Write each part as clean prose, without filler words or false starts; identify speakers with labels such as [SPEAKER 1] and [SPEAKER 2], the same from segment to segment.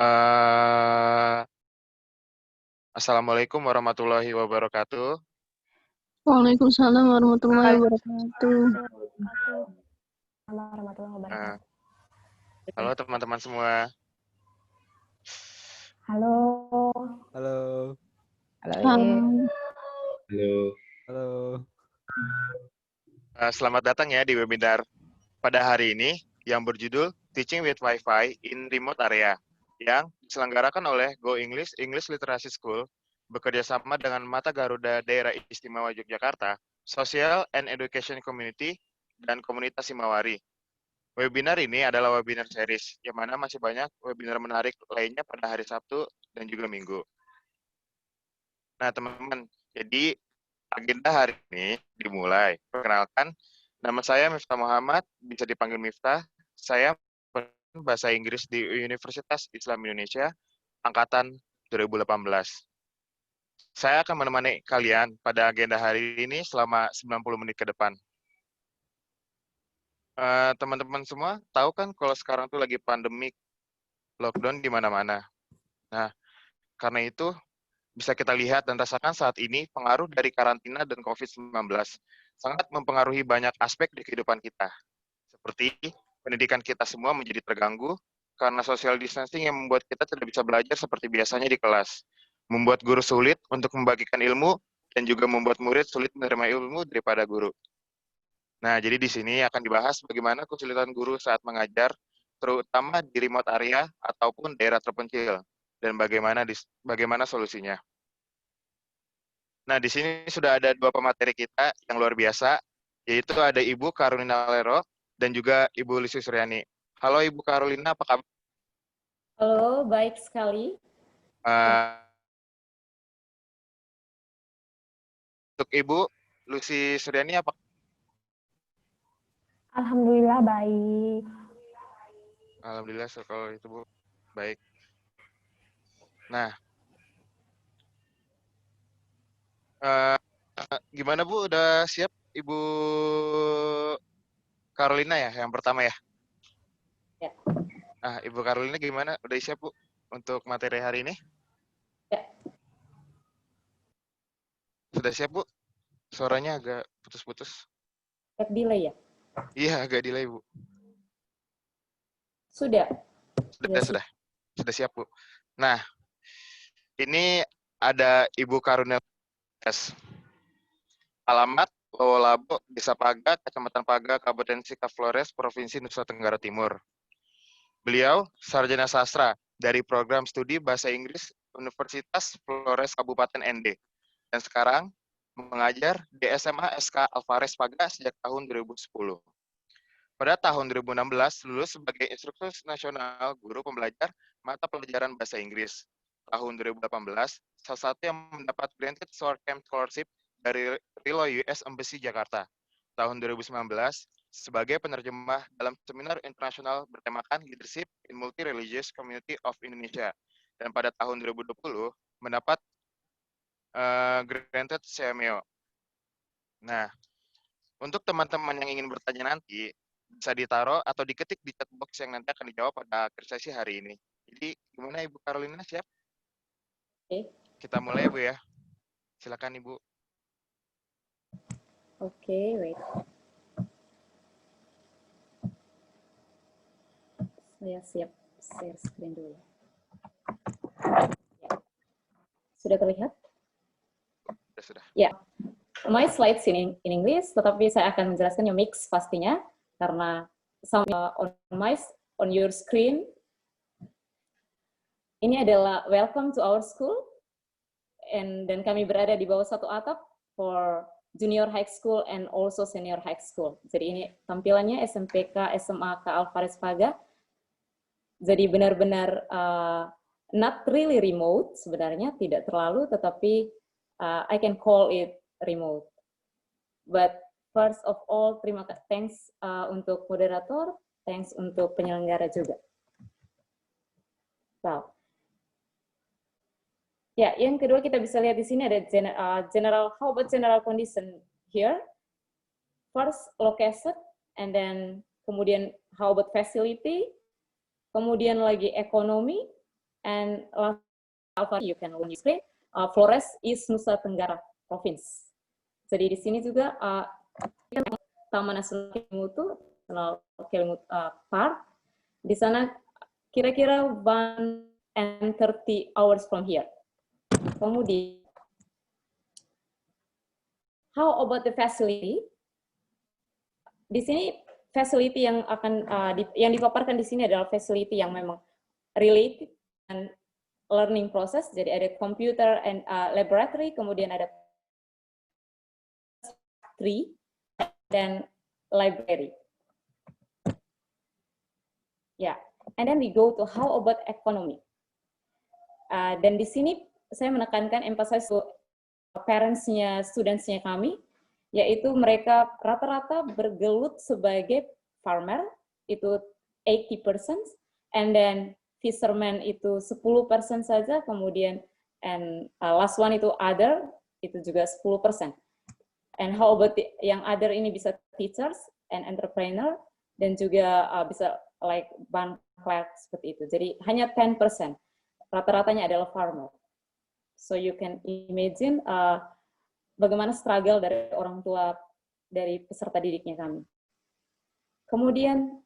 [SPEAKER 1] Eh, Assalamualaikum warahmatullahi wabarakatuh.
[SPEAKER 2] Waalaikumsalam warahmatullahi wabarakatuh.
[SPEAKER 1] Eh, Halo teman-teman semua.
[SPEAKER 3] Halo.
[SPEAKER 4] Halo.
[SPEAKER 2] Halo.
[SPEAKER 5] Halo.
[SPEAKER 4] Halo.
[SPEAKER 1] Selamat datang ya di webinar pada hari ini yang berjudul Teaching with Wi-Fi in Remote Area yang diselenggarakan oleh Go English English Literacy School bekerja sama dengan Mata Garuda Daerah Istimewa Yogyakarta, Social and Education Community, dan Komunitas Himawari. Webinar ini adalah webinar series, yang mana masih banyak webinar menarik lainnya pada hari Sabtu dan juga Minggu. Nah, teman-teman, jadi agenda hari ini dimulai. Perkenalkan, nama saya Miftah Muhammad, bisa dipanggil Miftah. Saya bahasa Inggris di Universitas Islam Indonesia, Angkatan 2018. Saya akan menemani kalian pada agenda hari ini selama 90 menit ke depan. Teman-teman semua tahu kan kalau sekarang tuh lagi pandemik, lockdown di mana-mana. Nah, karena itu bisa kita lihat dan rasakan saat ini pengaruh dari karantina dan COVID-19 sangat mempengaruhi banyak aspek di kehidupan kita. Seperti pendidikan kita semua menjadi terganggu karena social distancing yang membuat kita tidak bisa belajar seperti biasanya di kelas. Membuat guru sulit untuk membagikan ilmu dan juga membuat murid sulit menerima ilmu daripada guru. Nah, jadi di sini akan dibahas bagaimana kesulitan guru saat mengajar, terutama di remote area ataupun daerah terpencil, dan bagaimana solusinya. Nah, di sini sudah ada dua pemateri kita yang luar biasa, yaitu ada Ibu Carolina Lero dan juga Ibu Lisi Suryani. Halo Ibu Carolina, apa kabar?
[SPEAKER 3] Halo, baik sekali.
[SPEAKER 1] Untuk Ibu Lucy Suryani, apa?
[SPEAKER 3] Alhamdulillah baik.
[SPEAKER 1] Alhamdulillah, kalau itu Bu, baik. Nah, gimana Bu, udah siap Ibu Carolina ya, yang pertama ya?
[SPEAKER 3] Ya.
[SPEAKER 1] Nah, Ibu Carolina gimana? Udah siap Bu untuk materi hari ini?
[SPEAKER 3] Ya.
[SPEAKER 1] Sudah siap Bu? Suaranya agak putus-putus.
[SPEAKER 3] Agak delay ya?
[SPEAKER 1] Iya, agak delay Bu.
[SPEAKER 3] Sudah.
[SPEAKER 1] Sudah siap Bu. Nah, ini ada Ibu Carolina S. Alamat Lowolabo, Desa Paga, Kecamatan Paga, Kabupaten Sikaflores, Provinsi Nusa Tenggara Timur. Beliau sarjana sastra dari program studi Bahasa Inggris Universitas Flores Kabupaten ND. Dan sekarang mengajar di SMA SK Alvarez Paga sejak tahun 2010. Pada tahun 2016 lulus sebagai instruktur nasional guru pembelajar mata pelajaran bahasa Inggris. Tahun 2018, salah satu yang mendapat granted short term scholarship dari Rilo US Embassy Jakarta. Tahun 2019, sebagai penerjemah dalam seminar internasional bertemakan Leadership in Multi-Religious Community of Indonesia. Dan pada tahun 2020, mendapat granted CMEO. Nah, untuk teman-teman yang ingin bertanya nanti, bisa ditaruh atau diketik di chat box yang nanti akan dijawab pada akhir sesi hari ini. Jadi, gimana Ibu Carolina, siap?
[SPEAKER 3] Oke.
[SPEAKER 1] Kita mulai ya Bu ya. Silakan Ibu.
[SPEAKER 3] Oke, wait. Saya siap share screen dulu. Ya. Sudah terlihat?
[SPEAKER 1] Sudah.
[SPEAKER 3] Ya. My slides in English, tetapi saya akan menjelaskan yang mix pastinya karena on your screen ini adalah welcome to our school, dan kami berada di bawah satu atap for junior high school and also senior high school. Jadi ini tampilannya SMPK SMA K Alvarez Paga. Jadi benar-benar not really remote sebenarnya, tidak terlalu, tetapi I can call it remote. But first of all, thanks untuk moderator, thanks untuk penyelenggara juga. Wow. Ya, yang kedua kita bisa lihat di sini ada how about general condition here? First, location, and then kemudian how about facility, kemudian lagi ekonomi, And last you can learn screen. Flores is Nusa Tenggara Province. Jadi di sini juga Taman Nasional Kelimutu, National Kelimutu Park. Di sana kira-kira 1:30 hours from here. Kemudian, how about the facility? Di sini facility yang akan yang dipaparkan di sini adalah facility yang memang related dengan learning process. Jadi ada computer and laboratory, kemudian ada factory dan library. Ya, yeah. And then we go to how about economy. Dan di sini saya menekankan emphasize to parents-nya, students-nya kami, yaitu mereka rata-rata bergelut sebagai farmer, itu 80%, and then fisherman itu 10% saja, kemudian and last one itu other, itu juga 10%. And how about yang other ini bisa teachers and entrepreneur, dan juga bisa like bank clerk seperti itu. Jadi hanya 10%, rata-ratanya adalah farmer. So you can imagine bagaimana struggle dari orang tua, dari peserta didiknya kami. Kemudian,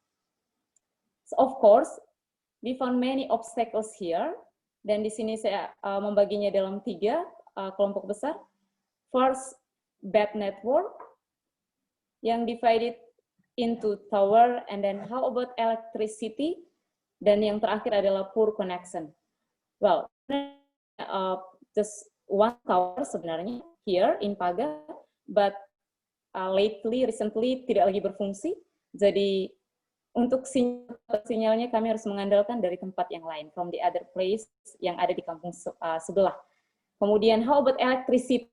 [SPEAKER 3] of course, we found many obstacles here, dan di sini saya membaginya dalam 3 kelompok besar. First, bad network, yang divided into tower, and then how about electricity, dan yang terakhir adalah poor connection. Well, just one tower sebenarnya here in Paga, but recently tidak lagi berfungsi. Jadi untuk sinyalnya kami harus mengandalkan dari tempat yang lain, from the other place yang ada di kampung sebelah. Kemudian how about electricity?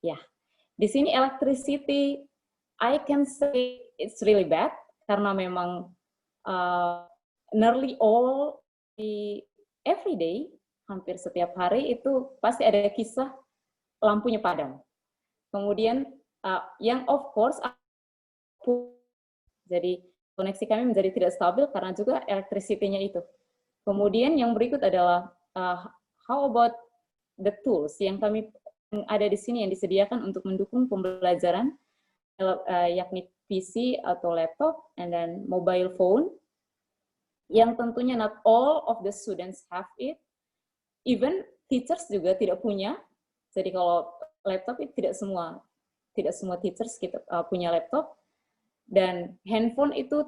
[SPEAKER 3] Ya, di sini electricity, I can say it's really bad karena memang nearly all every day, hampir setiap hari itu pasti ada kisah lampunya padam. Kemudian yang of course, jadi koneksi kami menjadi tidak stabil karena juga electricity-nya itu. Kemudian yang berikut adalah how about the tools yang ada di sini yang disediakan untuk mendukung pembelajaran, yakni PC atau laptop, and then mobile phone, yang tentunya not all of the students have it. Even teachers juga tidak punya. Jadi kalau laptop itu tidak semua teachers punya laptop. Dan handphone itu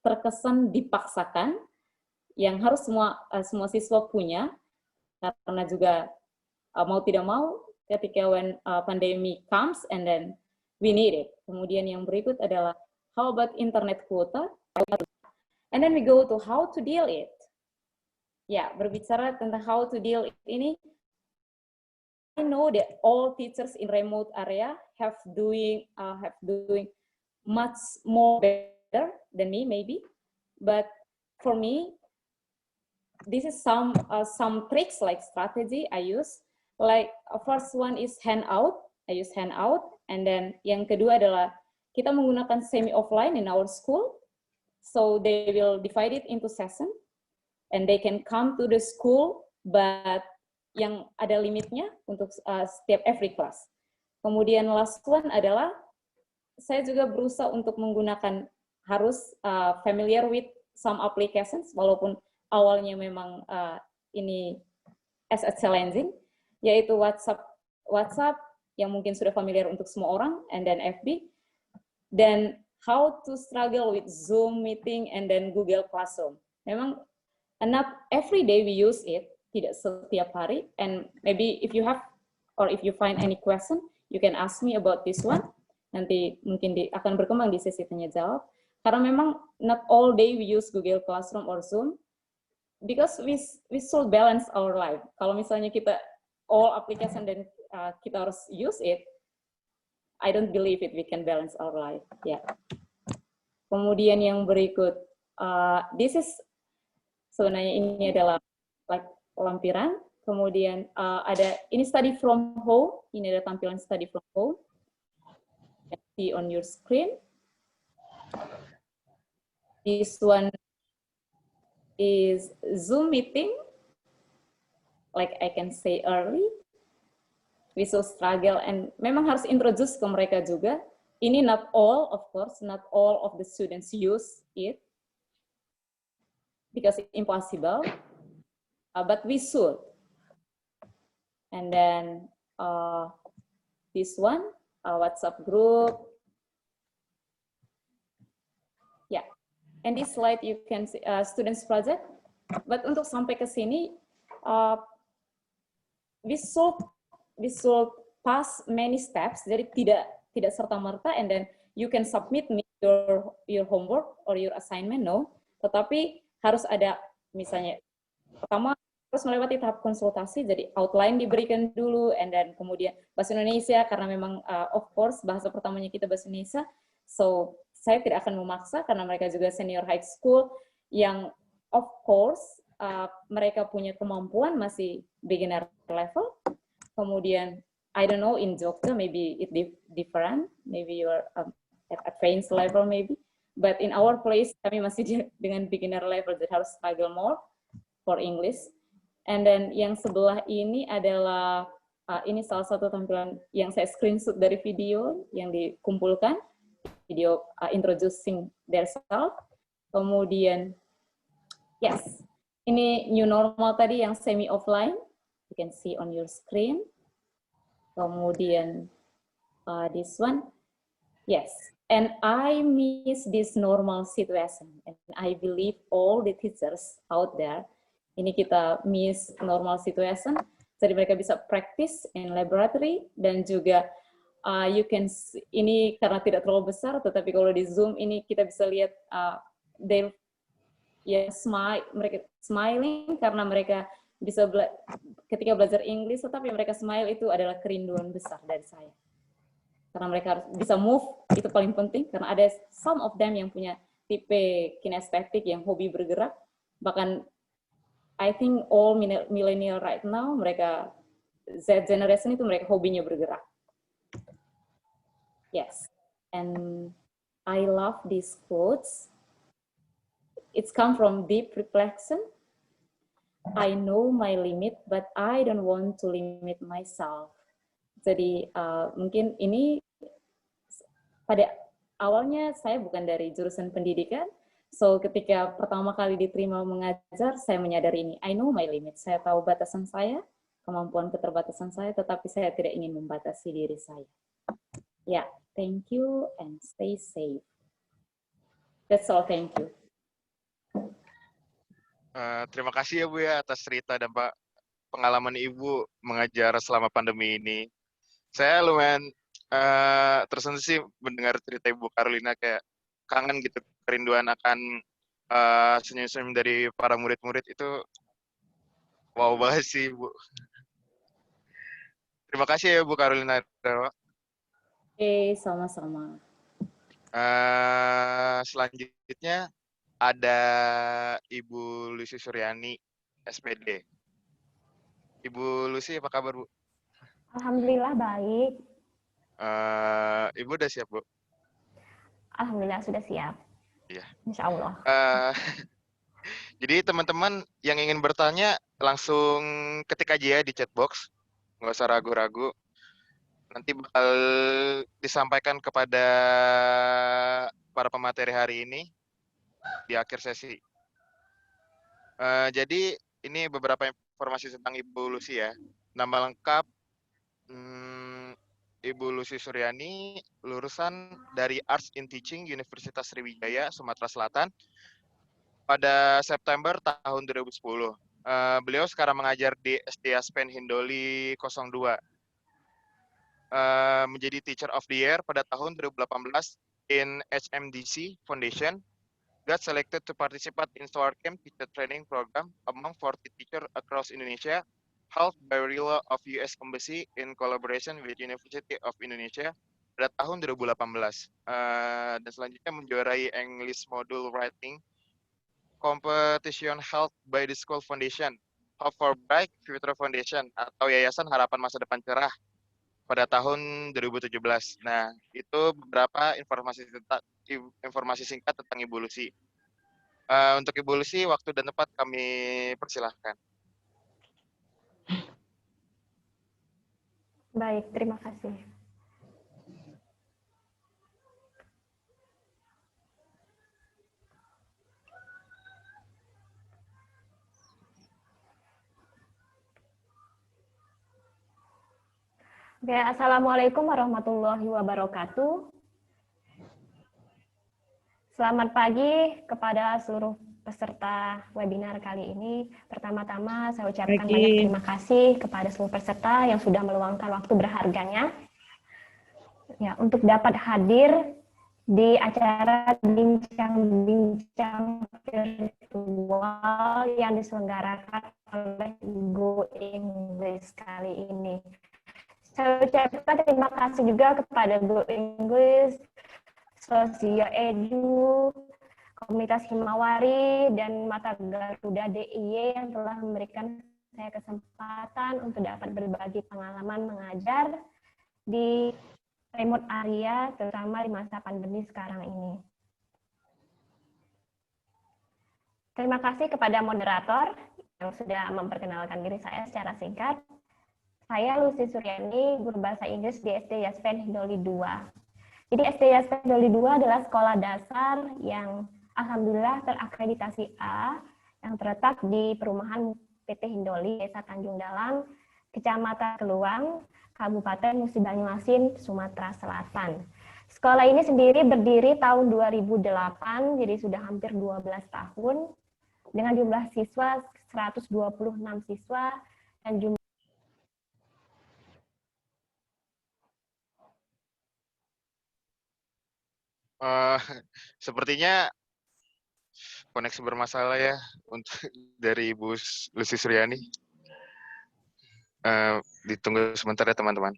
[SPEAKER 3] terkesan dipaksakan, yang harus semua siswa punya, karena juga mau tidak mau ketika when pandemic comes and then we need it. Kemudian yang berikut adalah how about internet quota, and then we go to how to deal it. Ya, berbicara tentang how to deal it ini, I know that all teachers in remote area have doing much more better than me maybe, but for me, this is some tricks like strategy I use. Like first one is handout. I use handout, and then yang kedua adalah kita menggunakan semi offline in our school, so they will divide it into session. And they can come to the school, but yang ada limitnya untuk setiap every class. Kemudian last one adalah, saya juga berusaha untuk menggunakan, harus familiar with some applications, walaupun awalnya memang ini as a challenging, yaitu WhatsApp yang mungkin sudah familiar untuk semua orang, and then FB, dan how to struggle with Zoom meeting, and then Google Classroom. Memang not every day we use it, tidak setiap hari, and maybe if you have or if you find any question, you can ask me about this one. Nanti mungkin akan berkembang di sesi tanya jawab. Karena memang not all day we use Google Classroom or Zoom, because we should balance our life. Kalau misalnya kita all application dan kita harus use it, I don't believe it we can balance our life. Ya. Yeah. Kemudian yang berikut, this is sebenarnya ini adalah like lampiran. Kemudian ada ini study from home. Ini ada tampilan study from home. See on your screen. This one is Zoom meeting. like I can say early, we so struggle, and memang harus introduce ke mereka juga. Ini not all, of course, not all of the students use it because it's impossible, but we should. And then this one, WhatsApp group. Yeah, and this slide you can see students project. But untuk sampai ke sini, we should pass many steps. Jadi tidak serta merta, and then you can submit your homework or your assignment, no. Tetapi harus ada, misalnya pertama harus melewati tahap konsultasi, jadi outline diberikan dulu, and then kemudian bahasa Indonesia, karena memang of course bahasa pertamanya kita bahasa Indonesia, so saya tidak akan memaksa karena mereka juga senior high school yang of course mereka punya kemampuan masih beginner level. Kemudian I don't know in Jogja maybe it different, maybe you are at advanced level maybe, but in our place kami masih dengan beginner level, jadi harus struggle more for English. And then yang sebelah ini adalah, ini salah satu tampilan yang saya screenshot dari video yang dikumpulkan, video introducing their self. Kemudian, yes, ini new normal tadi yang semi offline, you can see on your screen. Kemudian this one, yes, and I miss this normal situation, and I believe all the teachers out there, ini kita miss normal situation, jadi mereka bisa practice in laboratory, dan juga you can see, ini karena tidak terlalu besar, tetapi kalau di Zoom ini kita bisa lihat they mereka smiling karena mereka bisa ketika belajar Inggris, tetapi mereka smile itu adalah kerinduan besar dari saya. Karena mereka harus bisa move, itu paling penting, karena ada some of them yang punya tipe kinestetik yang hobi bergerak, bahkan I think all millennial right now, mereka Z generation itu mereka hobinya bergerak. Yes, and I love these quotes. It's come from deep reflection. I know my limit, but I don't want to limit myself. Jadi mungkin ini pada awalnya saya bukan dari jurusan pendidikan. So, ketika pertama kali diterima mengajar, saya menyadari ini. I know my limit. Saya tahu batasan saya, kemampuan keterbatasan saya, tetapi saya tidak ingin membatasi diri saya. Ya, yeah, thank you and stay safe. That's all, thank you.
[SPEAKER 1] Terima kasih ya Bu ya atas cerita dan pengalaman Ibu mengajar selama pandemi ini. Saya lumayan tersentuh sih mendengar cerita Ibu Carolina, kayak kangen gitu, kerinduan akan senyum-senyum dari para murid-murid itu wow banget sih Bu. Terima kasih ya Bu Carolina.
[SPEAKER 3] Oke, sama-sama.
[SPEAKER 1] Selanjutnya ada Ibu Lucy Suryani, SPD. Ibu Lucy, apa kabar Bu?
[SPEAKER 4] Alhamdulillah baik.
[SPEAKER 1] Ibu udah siap Bu?
[SPEAKER 4] Alhamdulillah sudah siap.
[SPEAKER 1] Iya.
[SPEAKER 4] Insya Allah.
[SPEAKER 1] Jadi teman-teman yang ingin bertanya langsung ketik aja ya di chat box, nggak usah ragu-ragu. Nanti bakal disampaikan kepada para pemateri hari ini di akhir sesi. Jadi ini beberapa informasi tentang Ibu Lucy ya. Nama lengkap Ibu Lucy Suryani, lulusan dari Arts in Teaching Universitas Sriwijaya, Sumatera Selatan, pada September tahun 2010. Beliau sekarang mengajar di SD Aspen Hindoli 02. Menjadi Teacher of the Year pada tahun 2018 in HMDC Foundation. Got selected to participate in Summer Camp Teacher Training Program among 40 teachers across Indonesia, held by RILA of US Embassy in collaboration with University of Indonesia pada tahun 2018. Dan selanjutnya menjuarai English Module Writing Competition held by the School Foundation, Hope for Bright Future Foundation, atau Yayasan Harapan Masa Depan Cerah pada tahun 2017. Nah, itu beberapa informasi singkat tentang Ibu Lucy. Untuk Ibu Lucy, waktu dan tempat kami persilahkan.
[SPEAKER 4] Baik, terima kasih. Oke, Assalamualaikum warahmatullahi wabarakatuh. Selamat pagi kepada seluruh peserta webinar kali ini. Pertama-tama saya ucapkan banyak terima kasih kepada seluruh peserta yang sudah meluangkan waktu berharganya ya untuk dapat hadir di acara bincang-bincang virtual yang diselenggarakan oleh Go English kali ini. Saya ucapkan terima kasih juga kepada Go English, Sosio Edu, Komunitas Himawari, dan Mata Garuda DIY yang telah memberikan saya kesempatan untuk dapat berbagi pengalaman mengajar di remote area, terutama di masa pandemi sekarang ini. Terima kasih kepada moderator yang sudah memperkenalkan diri saya secara singkat. Saya Lucy Suryani, guru bahasa Inggris di SD Yaspen Hindoli 2. Jadi SD Yaspen Hindoli 2 adalah sekolah dasar yang alhamdulillah terakreditasi A, yang terletak di perumahan PT Hindoli, Desa Tanjung Dalang, Kecamatan Keluang, Kabupaten Musi Banyuasin, Sumatera Selatan. Sekolah ini sendiri berdiri tahun 2008, jadi sudah hampir 12 tahun, dengan jumlah siswa 126 siswa, dan jumlah
[SPEAKER 1] Sepertinya koneksi bermasalah ya untuk dari Ibu Lucy Suryani. Ditunggu sebentar ya teman-teman.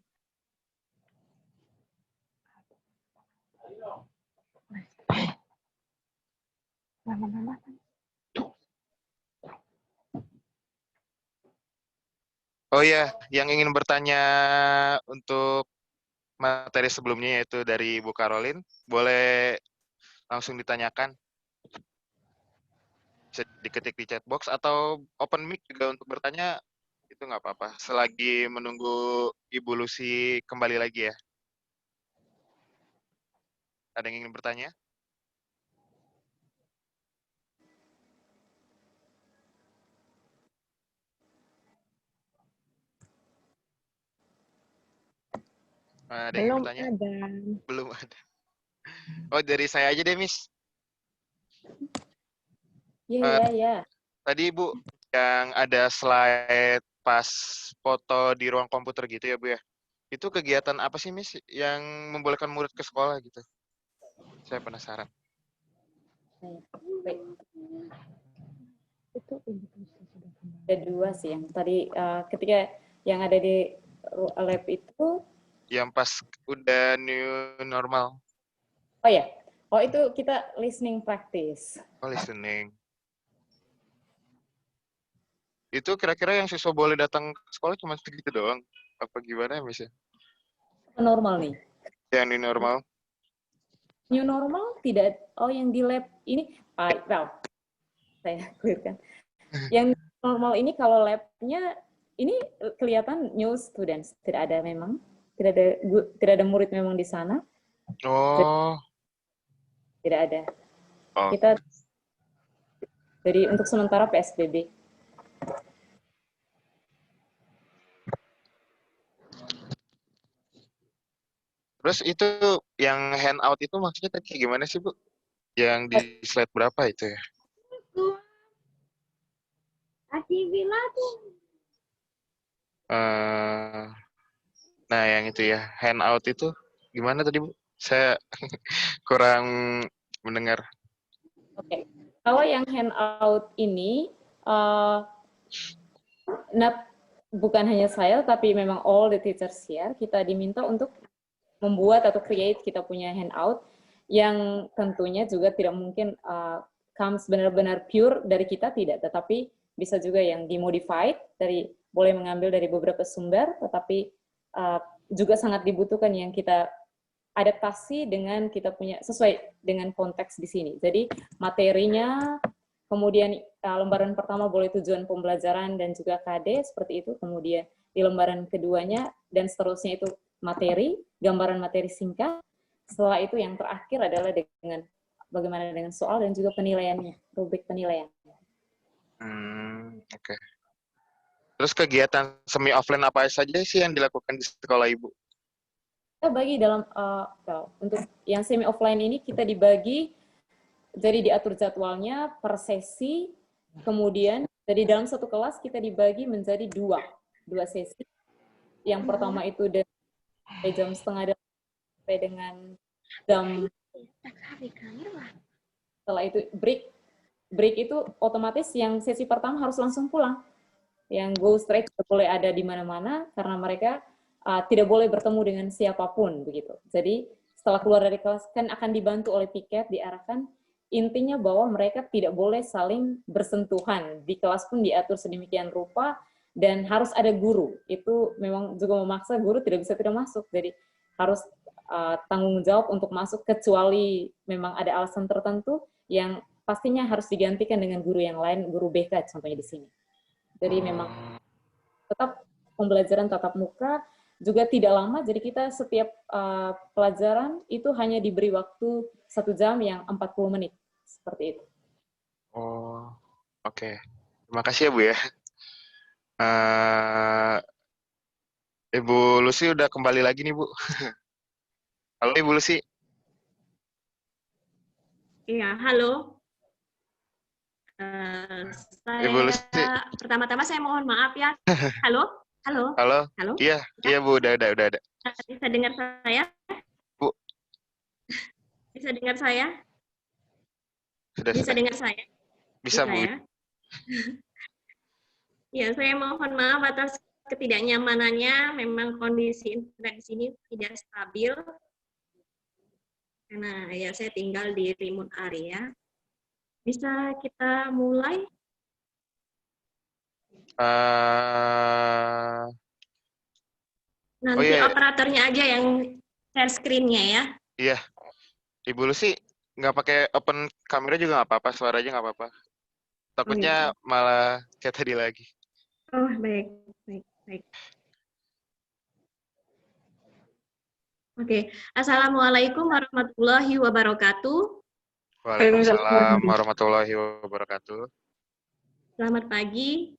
[SPEAKER 1] Oh ya, yang ingin bertanya untuk materi sebelumnya yaitu dari Ibu Caroline, boleh langsung ditanyakan. Bisa diketik di chat box atau open mic juga untuk bertanya, itu nggak apa-apa. Selagi menunggu Ibu Lucy kembali lagi ya. Ada yang ingin bertanya? Ada yang ingin bertanya? Belum ada. Oh, dari saya aja deh, Miss.
[SPEAKER 3] Iya.
[SPEAKER 1] Tadi Ibu, yang ada slide pas foto di ruang komputer gitu ya, Bu ya. Itu kegiatan apa sih, Miss, yang membolehkan murid ke sekolah gitu? Saya penasaran.
[SPEAKER 3] Baik. Ada dua sih yang tadi ketika yang ada di lab itu.
[SPEAKER 1] Yang pas udah new normal.
[SPEAKER 3] Oh ya, itu kita listening practice.
[SPEAKER 1] Oh, listening. Itu kira-kira yang siswa boleh datang ke sekolah cuma segitu doang? Apa gimana, Miss?
[SPEAKER 3] Normal nih.
[SPEAKER 1] Yang new normal?
[SPEAKER 3] New normal tidak, yang di lab ini, well, saya clearkan. Yang normal ini kalau labnya, ini kelihatan new students, tidak ada memang, tidak ada murid memang di sana.
[SPEAKER 1] Oh.
[SPEAKER 3] Tidak ada.
[SPEAKER 1] Oh.
[SPEAKER 3] Kita, jadi untuk sementara PSBB.
[SPEAKER 1] Terus itu yang handout itu maksudnya tadi gimana sih, Bu? Yang di slide berapa itu ya? Nah, yang itu ya, handout itu gimana tadi, Bu? Saya kurang mendengar.
[SPEAKER 3] Oke. Kalau yang handout ini, bukan hanya saya, tapi memang all the teachers here, kita diminta untuk membuat atau create kita punya handout yang tentunya juga tidak mungkin comes benar-benar pure dari kita, tidak, tetapi bisa juga yang dimodified, boleh mengambil dari beberapa sumber, tetapi juga sangat dibutuhkan yang kita adaptasi dengan kita punya, sesuai dengan konteks di sini. Jadi materinya kemudian lembaran pertama boleh tujuan pembelajaran dan juga KD, seperti itu. Kemudian di lembaran keduanya dan seterusnya itu materi, gambaran materi singkat. Setelah itu yang terakhir adalah dengan bagaimana dengan soal dan juga penilaiannya, rubrik penilaian.
[SPEAKER 1] Oke. Terus kegiatan semi offline apa saja sih yang dilakukan di sekolah Ibu?
[SPEAKER 3] Kita bagi dalam untuk yang semi offline ini kita dibagi, jadi diatur jadwalnya per sesi, kemudian dari dalam satu kelas kita dibagi menjadi dua sesi. Yang pertama itu dari jam setengah sampai dengan jam, setelah itu break itu otomatis yang sesi pertama harus langsung pulang, yang go straight tidak boleh ada di mana-mana karena mereka tidak boleh bertemu dengan siapapun begitu. Jadi setelah keluar dari kelas kan akan dibantu oleh piket, diarahkan, intinya bahwa mereka tidak boleh saling bersentuhan. Di kelas pun diatur sedemikian rupa dan harus ada guru. Itu memang juga memaksa guru tidak bisa tidak masuk. Jadi harus tanggung jawab untuk masuk kecuali memang ada alasan tertentu yang pastinya harus digantikan dengan guru yang lain, guru BK contohnya di sini. Jadi memang tetap pembelajaran tatap muka, juga tidak lama, jadi kita setiap pelajaran itu hanya diberi waktu 1 jam yang 40 menit, seperti itu.
[SPEAKER 1] Oh, oke. Terima kasih ya Bu ya. Ibu Lucy udah kembali lagi nih Bu. Halo Ibu Lucy.
[SPEAKER 6] Iya, halo.
[SPEAKER 1] Ibu Lucy.
[SPEAKER 6] Pertama-tama saya mohon maaf ya. Halo? Halo?
[SPEAKER 1] Halo.
[SPEAKER 6] Halo?
[SPEAKER 1] Iya Bu, udah ada.
[SPEAKER 6] Bisa dengar saya?
[SPEAKER 1] Bu.
[SPEAKER 6] Bisa dengar saya?
[SPEAKER 1] Sudah.
[SPEAKER 6] Dengar saya?
[SPEAKER 1] Bisa Bu.
[SPEAKER 6] Ya? Ya, saya mohon maaf atas ketidaknyamanannya. Memang kondisi internet di sini tidak stabil. Karena ya saya tinggal di remote area. Bisa kita mulai? Nanti operatornya aja yang share screen-nya ya.
[SPEAKER 1] Iya. Ibu Lucy nggak pakai open kamera juga nggak apa-apa, suara aja nggak apa-apa. Takutnya malah kayak tadi lagi.
[SPEAKER 6] Oh, baik. Oke. Assalamualaikum warahmatullahi wabarakatuh.
[SPEAKER 1] Waalaikumsalam warahmatullahi wabarakatuh.
[SPEAKER 6] Selamat pagi.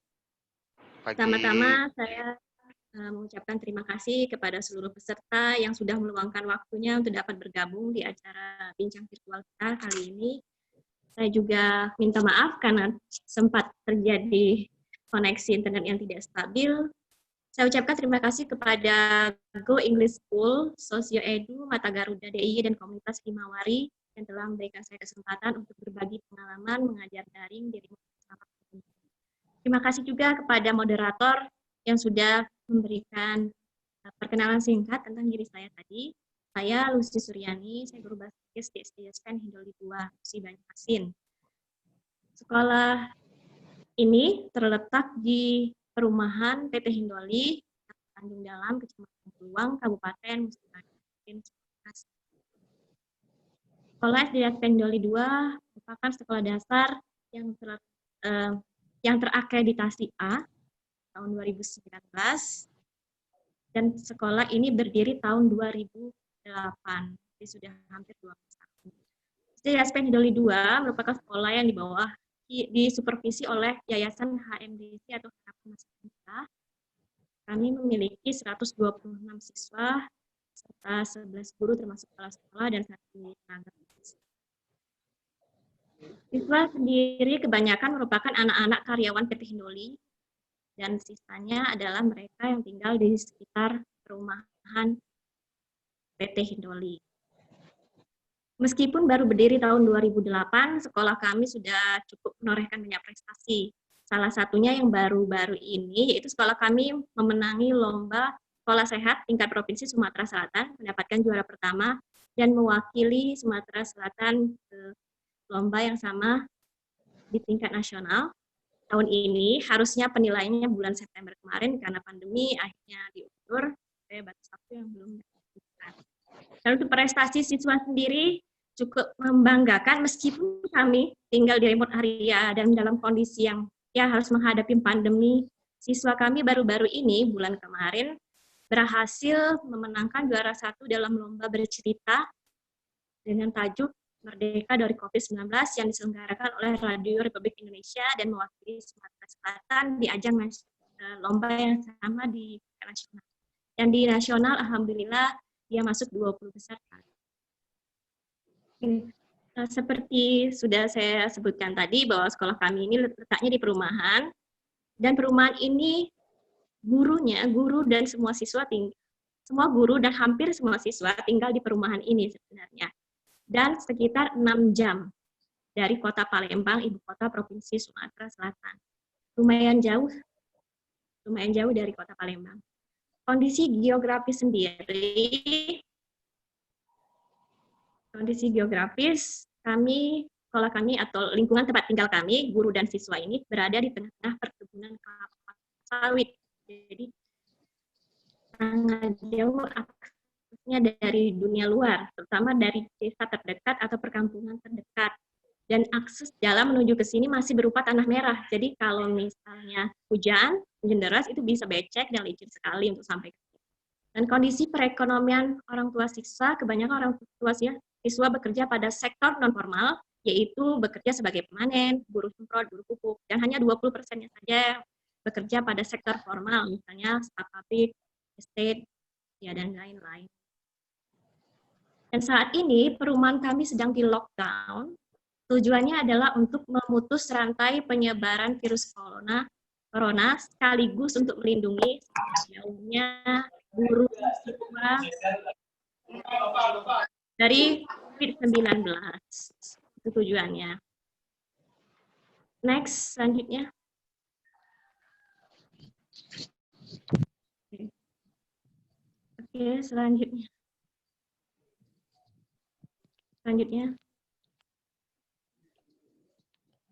[SPEAKER 6] Pertama-tama saya mengucapkan terima kasih kepada seluruh peserta yang sudah meluangkan waktunya untuk dapat bergabung di acara bincang virtual kita kali ini. Saya juga minta maaf karena sempat terjadi koneksi internet yang tidak stabil. Saya ucapkan terima kasih kepada Go English School, Sosio Edu, Mata Garuda DIY, dan Komunitas Himawari yang telah memberikan saya kesempatan untuk berbagi pengalaman mengajar daring di remote. Terima kasih juga kepada moderator yang sudah memberikan perkenalan singkat tentang diri saya tadi. Saya Lucy Suryani, saya guru bahasa Inggris di SD Yaspen Hindoli 2, Musi Banyuasin. Sekolah ini terletak di perumahan PT Hindoli, Tanjung Dalam, Kecamatan Peluang, Kabupaten Musi Banyuasin. Sekolah SD Yaspen Hindoli 2 merupakan sekolah dasar yang terakreditasi A tahun 2019, dan sekolah ini berdiri tahun 2008, jadi sudah hampir 12 tahun. SD Yaspen Hindoli 2 merupakan sekolah yang disupervisi oleh Yayasan HMDC atau Harapan Masa Depan. Kami memiliki 126 siswa serta 11 guru termasuk kepala sekolah dan 1 tenaga medis. Siswa sendiri kebanyakan merupakan anak-anak karyawan PT Hindoli, dan sisanya adalah mereka yang tinggal di sekitar perumahan PT Hindoli. Meskipun baru berdiri tahun 2008, sekolah kami sudah cukup menorehkan banyak prestasi. Salah satunya yang baru-baru ini, yaitu sekolah kami memenangi lomba sekolah sehat tingkat Provinsi Sumatera Selatan, mendapatkan juara pertama, dan mewakili Sumatera Selatan ke lomba yang sama di tingkat nasional. Tahun ini harusnya penilaiannya bulan September kemarin, karena pandemi akhirnya diundur, saya batas waktu yang belum dilakukan. Dan untuk prestasi siswa sendiri cukup membanggakan meskipun kami tinggal di remote area dan dalam kondisi yang ya harus menghadapi pandemi. Siswa kami baru-baru ini bulan kemarin berhasil memenangkan juara 1 dalam lomba bercerita dengan tajuk Merdeka dari COVID-19 yang diselenggarakan oleh Radio Republik Indonesia dan mewakili Sumatera Selatan di ajang lomba yang sama di nasional. Dan di nasional, alhamdulillah, dia masuk 20 peserta. Seperti sudah saya sebutkan tadi, bahwa sekolah kami ini letaknya di perumahan, dan perumahan ini gurunya, guru dan semua siswa semua guru dan hampir semua siswa tinggal di perumahan ini sebenarnya. Dan sekitar 6 jam dari kota Palembang, ibu kota Provinsi Sumatera Selatan. Lumayan jauh dari kota Palembang. Kondisi geografis sendiri, sekolah kami atau lingkungan tempat tinggal kami, guru dan siswa ini berada di tengah-tengah perkebunan kelapa sawit. Jadi sangat jauh aksesnya dari dunia luar, terutama dari desa terdekat atau perkampungan terdekat. Dan akses jalan menuju ke sini masih berupa tanah merah. Jadi kalau misalnya hujan deras itu bisa becek dan licin sekali untuk sampai ke sini. Dan kondisi perekonomian orang tua siswa, kebanyakan orang tua siswa bekerja pada sektor non-formal, yaitu bekerja sebagai pemanen, buruh semprot, buruh pupuk, dan hanya 20%-nya saja bekerja pada sektor formal, misalnya staf pabrik, estate, ya, dan lain-lain. Dan saat ini perumahan kami sedang di lockdown. Tujuannya adalah untuk memutus rantai penyebaran virus corona sekaligus untuk melindungi jauhnya guru siswa dari COVID-19. Itu tujuannya. Next, selanjutnya. Oke, selanjutnya.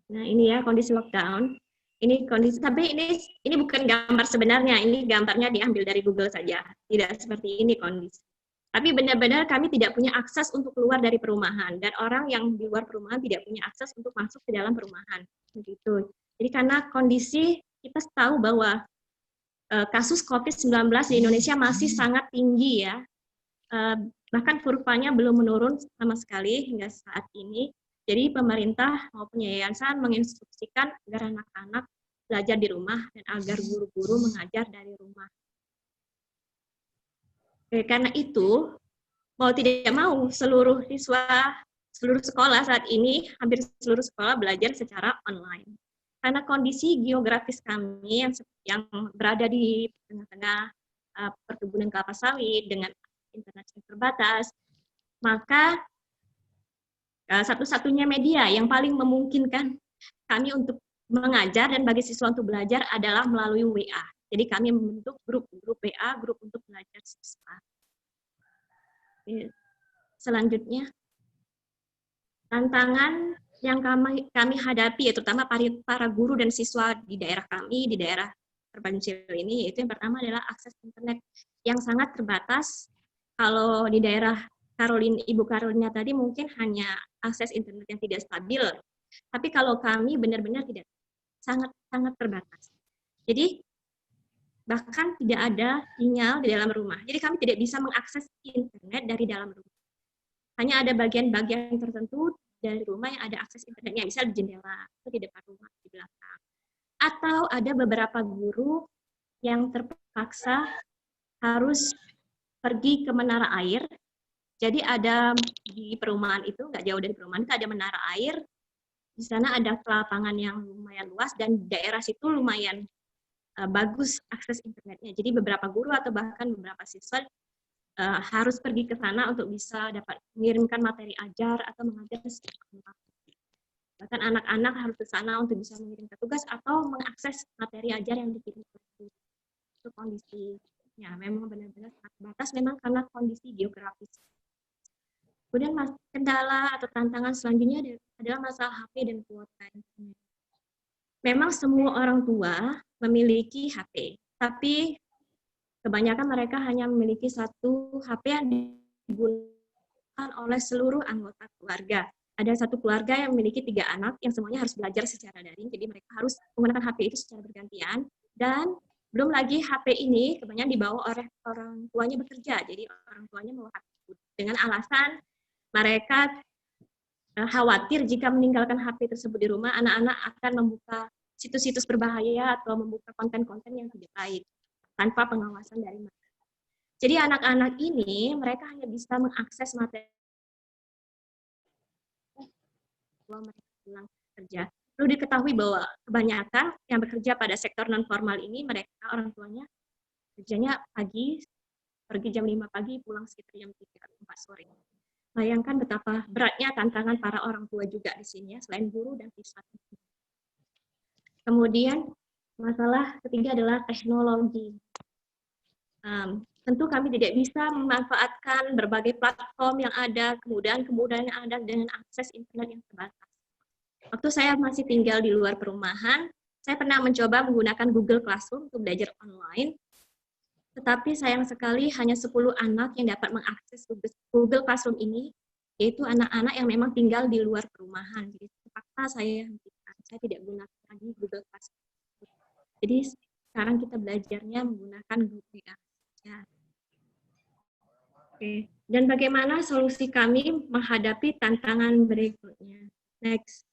[SPEAKER 6] Nah, ini ya kondisi lockdown. Ini kondisi, tapi ini bukan gambar sebenarnya, ini gambarnya diambil dari Google saja. Tidak seperti ini kondisi. Tapi benar-benar kami tidak punya akses untuk keluar dari perumahan, dan orang yang di luar perumahan tidak punya akses untuk masuk ke dalam perumahan. Begitu. Jadi karena kondisi, kita tahu bahwa kasus COVID-19 di Indonesia masih sangat tinggi ya. Bahkan kurvanya belum menurun sama sekali hingga saat ini. Jadi pemerintah maupun yayasan menginstruksikan agar anak-anak belajar di rumah dan agar guru-guru mengajar dari rumah. Karena itu, mau tidak mau seluruh sekolah saat ini, hampir seluruh sekolah belajar secara online. Karena kondisi geografis kami yang berada di tengah-tengah perkebunan kelapa sawit dengan internet yang terbatas, maka satu-satunya media yang paling memungkinkan kami untuk mengajar dan bagi siswa untuk belajar adalah melalui WA. Jadi kami membentuk grup WA, grup untuk belajar siswa. Selanjutnya, tantangan yang kami hadapi, terutama para guru dan siswa di daerah kami, di daerah terpencil ini, yaitu yang pertama adalah akses internet yang sangat terbatas. Kalau di daerah Ibu Carolina tadi mungkin hanya akses internet yang tidak stabil, tapi kalau kami benar-benar tidak, sangat terbatas. Jadi bahkan tidak ada sinyal di dalam rumah. Jadi kami tidak bisa mengakses internet dari dalam rumah. Hanya ada bagian-bagian tertentu dari rumah yang ada akses internetnya, misal di jendela atau di depan rumah, di belakang. Atau ada beberapa guru yang terpaksa harus pergi ke menara air. Jadi ada di perumahan itu, nggak jauh dari perumahan itu ada menara air. Di sana ada lapangan yang lumayan luas dan daerah situ lumayan bagus akses internetnya. Jadi beberapa guru atau bahkan beberapa siswa harus pergi ke sana untuk bisa dapat mengirimkan materi ajar atau mengajar secara online. Bahkan anak-anak harus ke sana untuk bisa mengirimkan tugas atau mengakses materi ajar yang dikirimkan. Itu kondisinya memang benar-benar sangat terbatas memang karena kondisi geografis. Kemudian kendala atau tantangan selanjutnya adalah masalah HP dan kuota internet. Memang semua orang tua memiliki HP, tapi kebanyakan mereka hanya memiliki satu HP yang digunakan dilakukan oleh seluruh anggota keluarga. Ada satu keluarga yang memiliki 3 anak yang semuanya harus belajar secara daring, jadi mereka harus menggunakan HP itu secara bergantian, dan belum lagi HP ini kebanyakan dibawa oleh orang tuanya bekerja, jadi orang tuanya membawa HP dengan alasan mereka khawatir jika meninggalkan HP tersebut di rumah, anak-anak akan membuka situs-situs berbahaya atau membuka konten-konten yang tidak baik tanpa pengawasan dari mereka. Jadi anak-anak ini mereka hanya bisa mengakses materi bahwa mereka pulang kerja. Perlu diketahui bahwa kebanyakan yang bekerja pada sektor non formal ini mereka orang tuanya kerjanya pagi, pergi jam 5 pagi, pulang sekitar jam 3 atau 4 sore. Bayangkan betapa beratnya tantangan para orang tua juga di sini ya, selain guru dan siswa. Kemudian masalah ketiga adalah teknologi. Tentu kami tidak bisa memanfaatkan berbagai platform yang ada, kemudahan-kemudahan yang ada dengan akses internet yang terbatas. Waktu saya masih tinggal di luar perumahan, saya pernah mencoba menggunakan Google Classroom untuk belajar online, tetapi sayang sekali hanya 10 anak yang dapat mengakses Google Classroom ini, yaitu anak-anak yang memang tinggal di luar perumahan. Jadi terpaksa saya hentikan, saya tidak gunakan lagi Google Classroom. Jadi sekarang kita belajarnya menggunakan Google ya. Oke. Dan bagaimana solusi kami menghadapi tantangan berikutnya? Next.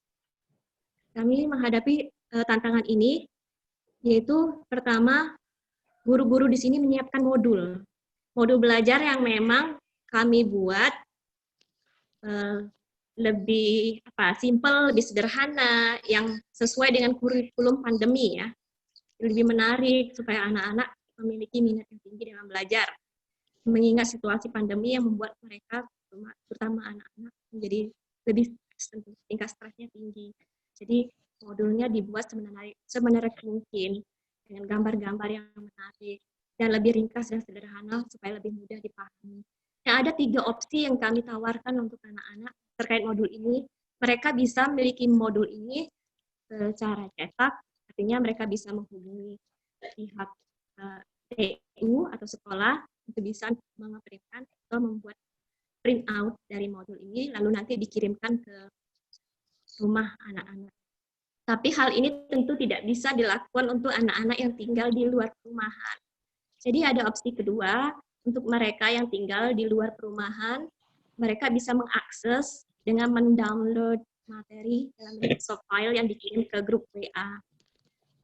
[SPEAKER 6] Kami menghadapi tantangan ini, yaitu pertama, guru-guru di sini menyiapkan modul. Modul belajar yang memang kami buat lebih simple, lebih sederhana, yang sesuai dengan kurikulum pandemi ya. Lebih menarik supaya anak-anak memiliki minat yang tinggi dalam belajar. Mengingat situasi pandemi yang membuat mereka, terutama anak-anak, menjadi lebih tingkat stresnya tinggi. Jadi modulnya dibuat semenarik mungkin dengan gambar-gambar yang menarik dan lebih ringkas dan sederhana supaya lebih mudah dipahami. Nah, ada 3 opsi yang kami tawarkan untuk anak-anak terkait modul ini. Mereka bisa memiliki modul ini secara cetak, artinya mereka bisa menghubungi pihak TU atau sekolah untuk bisa mengirimkan atau membuat print out dari modul ini, lalu nanti dikirimkan ke rumah anak-anak. Tapi hal ini tentu tidak bisa dilakukan untuk anak-anak yang tinggal di luar perumahan. Jadi ada opsi kedua, untuk mereka yang tinggal di luar perumahan, mereka bisa mengakses dengan mendownload materi dalam bentuk soft file yang dikirim ke grup WA.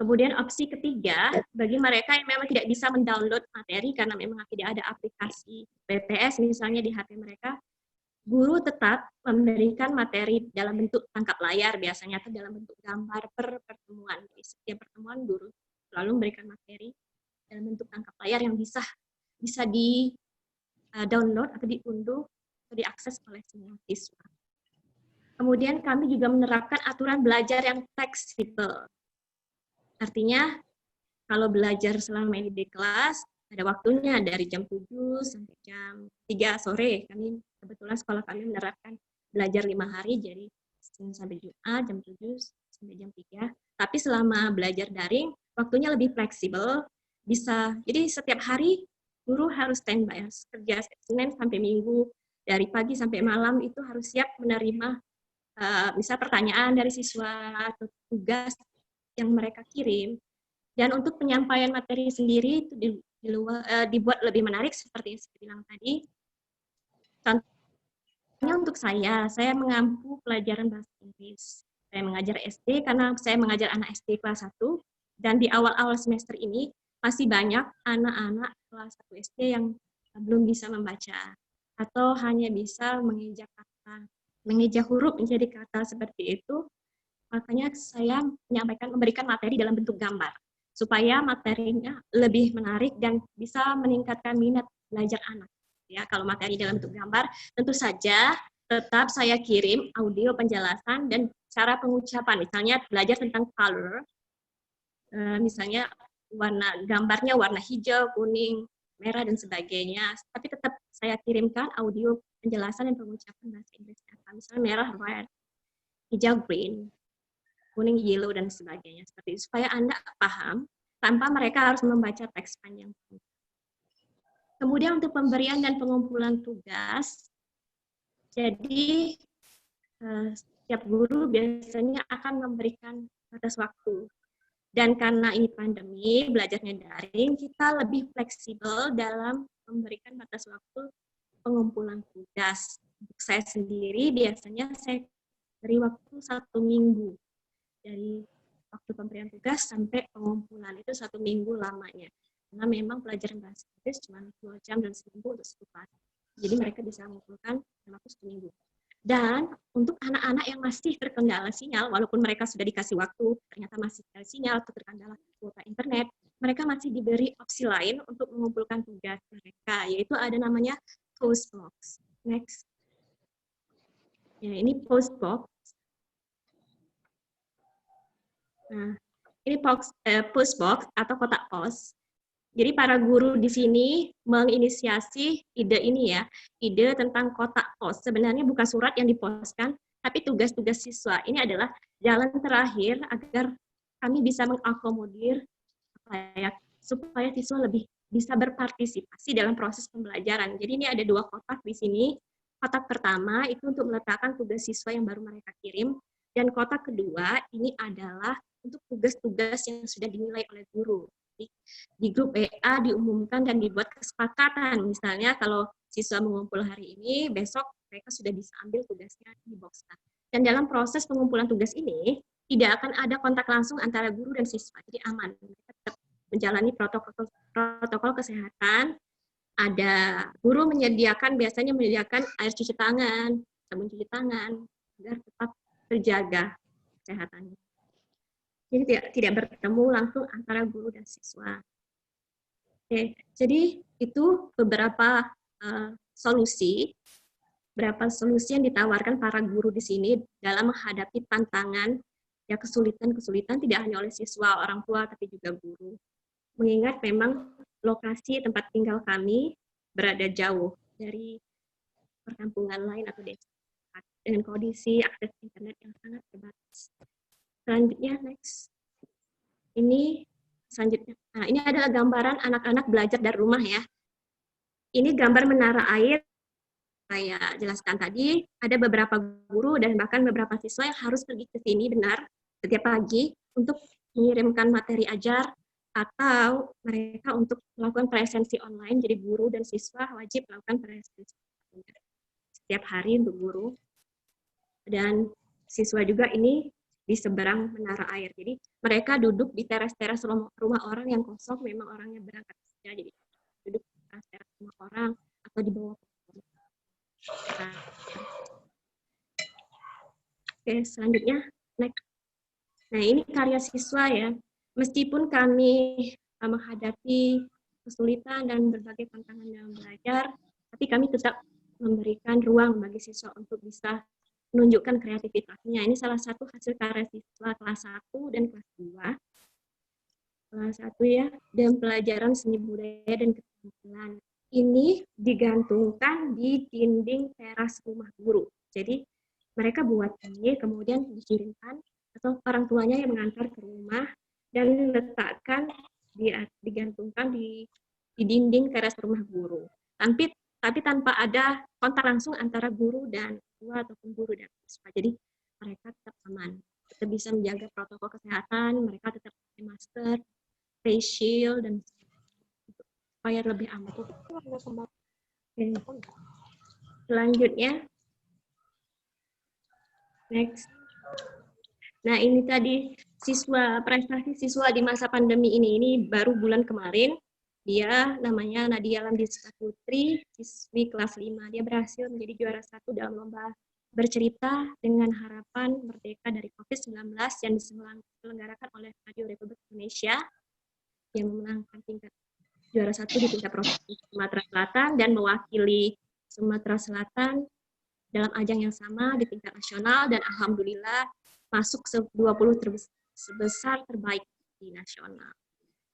[SPEAKER 6] Kemudian opsi ketiga, bagi mereka yang memang tidak bisa mendownload materi karena memang tidak ada aplikasi BPS misalnya di HP mereka, guru tetap memberikan materi dalam bentuk tangkap layar biasanya atau dalam bentuk gambar per pertemuan. Jadi setiap pertemuan guru selalu memberikan materi dalam bentuk tangkap layar yang bisa di-download atau diunduh atau diakses oleh semua siswa. Kemudian kami juga menerapkan aturan belajar yang fleksibel. Artinya, kalau belajar selama ini di kelas, ada waktunya dari jam 7 sampai jam 3 sore. Kebetulan sekolah kami menerapkan belajar 5 hari, jadi Senin sampai Jumat, jam 7 sampai jam 3. Tapi selama belajar daring, waktunya lebih fleksibel. Jadi setiap hari, guru harus standby, kerja Senin sampai Minggu, dari pagi sampai malam itu harus siap menerima misal pertanyaan dari siswa atau tugas yang mereka kirim. Dan untuk penyampaian materi sendiri itu dibuat lebih menarik seperti yang saya bilang tadi. Contohnya untuk saya mengampu pelajaran bahasa Inggris. Saya mengajar SD karena saya mengajar anak SD kelas 1, dan di awal-awal semester ini masih banyak anak-anak kelas 1 SD yang belum bisa membaca atau hanya bisa mengeja kata, mengeja huruf menjadi kata seperti itu. Makanya saya memberikan materi dalam bentuk gambar, supaya materinya lebih menarik dan bisa meningkatkan minat belajar anak. Ya, kalau materi dalam bentuk gambar, tentu saja tetap saya kirim audio penjelasan dan cara pengucapan. Misalnya belajar tentang color, misalnya gambarnya warna hijau, kuning, merah, dan sebagainya. Tapi tetap saya kirimkan audio penjelasan dan pengucapan bahasa Inggris. Misalnya merah, red, hijau, green, kuning, yellow, dan sebagainya. Seperti itu, supaya Anda paham tanpa mereka harus membaca teks panjang. Kemudian untuk pemberian dan pengumpulan tugas, Jadi setiap guru biasanya akan memberikan batas waktu. Dan karena ini pandemi, belajarnya daring, kita lebih fleksibel dalam memberikan batas waktu pengumpulan tugas. Untuk saya sendiri, biasanya saya beri waktu 1 minggu. Dari waktu pemberian tugas sampai pengumpulan, itu 1 minggu lamanya. Karena memang pelajaran bahasa Inggris cuma 2 jam dan seminggu untuk 1 kelas. Jadi mereka bisa mengumpulkan dalam waktu 1 minggu. Dan untuk anak-anak yang masih terkendala sinyal, walaupun mereka sudah dikasih waktu, ternyata masih terkendala sinyal atau terkendala kuota internet, mereka masih diberi opsi lain untuk mengumpulkan tugas mereka, yaitu ada namanya Postbox. Next. Ya, ini Postbox. Nah, ini Postbox atau kotak pos. Jadi para guru di sini menginisiasi ide ini ya, ide tentang kotak pos. Sebenarnya bukan surat yang diposkan, tapi tugas-tugas siswa. Ini adalah jalan terakhir agar kami bisa mengakomodir supaya siswa lebih bisa berpartisipasi dalam proses pembelajaran. Jadi ini ada 2 kotak di sini. Kotak pertama itu untuk meletakkan tugas siswa yang baru mereka kirim, dan kotak kedua ini adalah untuk tugas-tugas yang sudah dinilai oleh guru. Di grup WA diumumkan dan dibuat kesepakatan. Misalnya kalau siswa mengumpul hari ini, besok mereka sudah bisa ambil tugasnya di box. Dan dalam proses pengumpulan tugas ini, tidak akan ada kontak langsung antara guru dan siswa. Jadi aman. Mereka tetap menjalani protokol kesehatan. Ada guru biasanya menyediakan air cuci tangan, sabun cuci tangan, agar tetap terjaga kesehatannya. Jadi tidak bertemu langsung antara guru dan siswa. Oke, jadi itu beberapa solusi yang ditawarkan para guru di sini dalam menghadapi tantangan, ya kesulitan tidak hanya oleh siswa, orang tua, tapi juga guru. Mengingat memang lokasi tempat tinggal kami berada jauh dari perkampungan lain atau desa, dengan kondisi akses internet yang sangat terbatas. Selanjutnya, next. Ini selanjutnya. Nah, ini adalah gambaran anak-anak belajar dari rumah ya. Ini gambar menara air. Saya jelaskan tadi, ada beberapa guru dan bahkan beberapa siswa yang harus pergi ke sini benar setiap pagi untuk mengirimkan materi ajar atau mereka untuk melakukan presensi online. Jadi guru dan siswa wajib melakukan presensi setiap hari untuk guru. Dan siswa juga ini di seberang menara air. Jadi mereka duduk di teras-teras rumah orang yang kosong, memang orangnya berangkat kerja, jadi duduk di teras-teras rumah orang atau di bawah. Oke, selanjutnya next. Nah, ini karya siswa ya. Meskipun kami menghadapi kesulitan dan berbagai tantangan dalam belajar, tapi kami tetap memberikan ruang bagi siswa untuk bisa menunjukkan kreativitasnya. Ini salah satu hasil karya siswa kelas 1 dan kelas 2. Kelas 1 ya, dan pelajaran seni budaya dan keterampilan. Ini digantungkan di dinding teras rumah guru. Jadi mereka buat ini, kemudian dikirimkan, atau orang tuanya yang mengantar ke rumah, dan letakkan, digantungkan di dinding teras rumah guru. Tapi tanpa ada kontak langsung antara guru dan siswa ataupun guru dan siswa. Jadi mereka tetap aman, tetap bisa menjaga protokol kesehatan, mereka tetap pakai masker, face shield, dan supaya lebih aman. Selanjutnya, next. Nah, ini tadi prestasi siswa di masa pandemi ini baru bulan kemarin. Dia namanya Nadia Lamdista Putri, siswi kelas 5. Dia berhasil menjadi juara 1 dalam lomba bercerita dengan harapan merdeka dari COVID-19 yang diselenggarakan oleh Radio Republik Indonesia, yang memenangkan tingkat juara 1 di tingkat provinsi Sumatera Selatan dan mewakili Sumatera Selatan dalam ajang yang sama di tingkat nasional, dan alhamdulillah masuk 20 terbesar terbaik di nasional.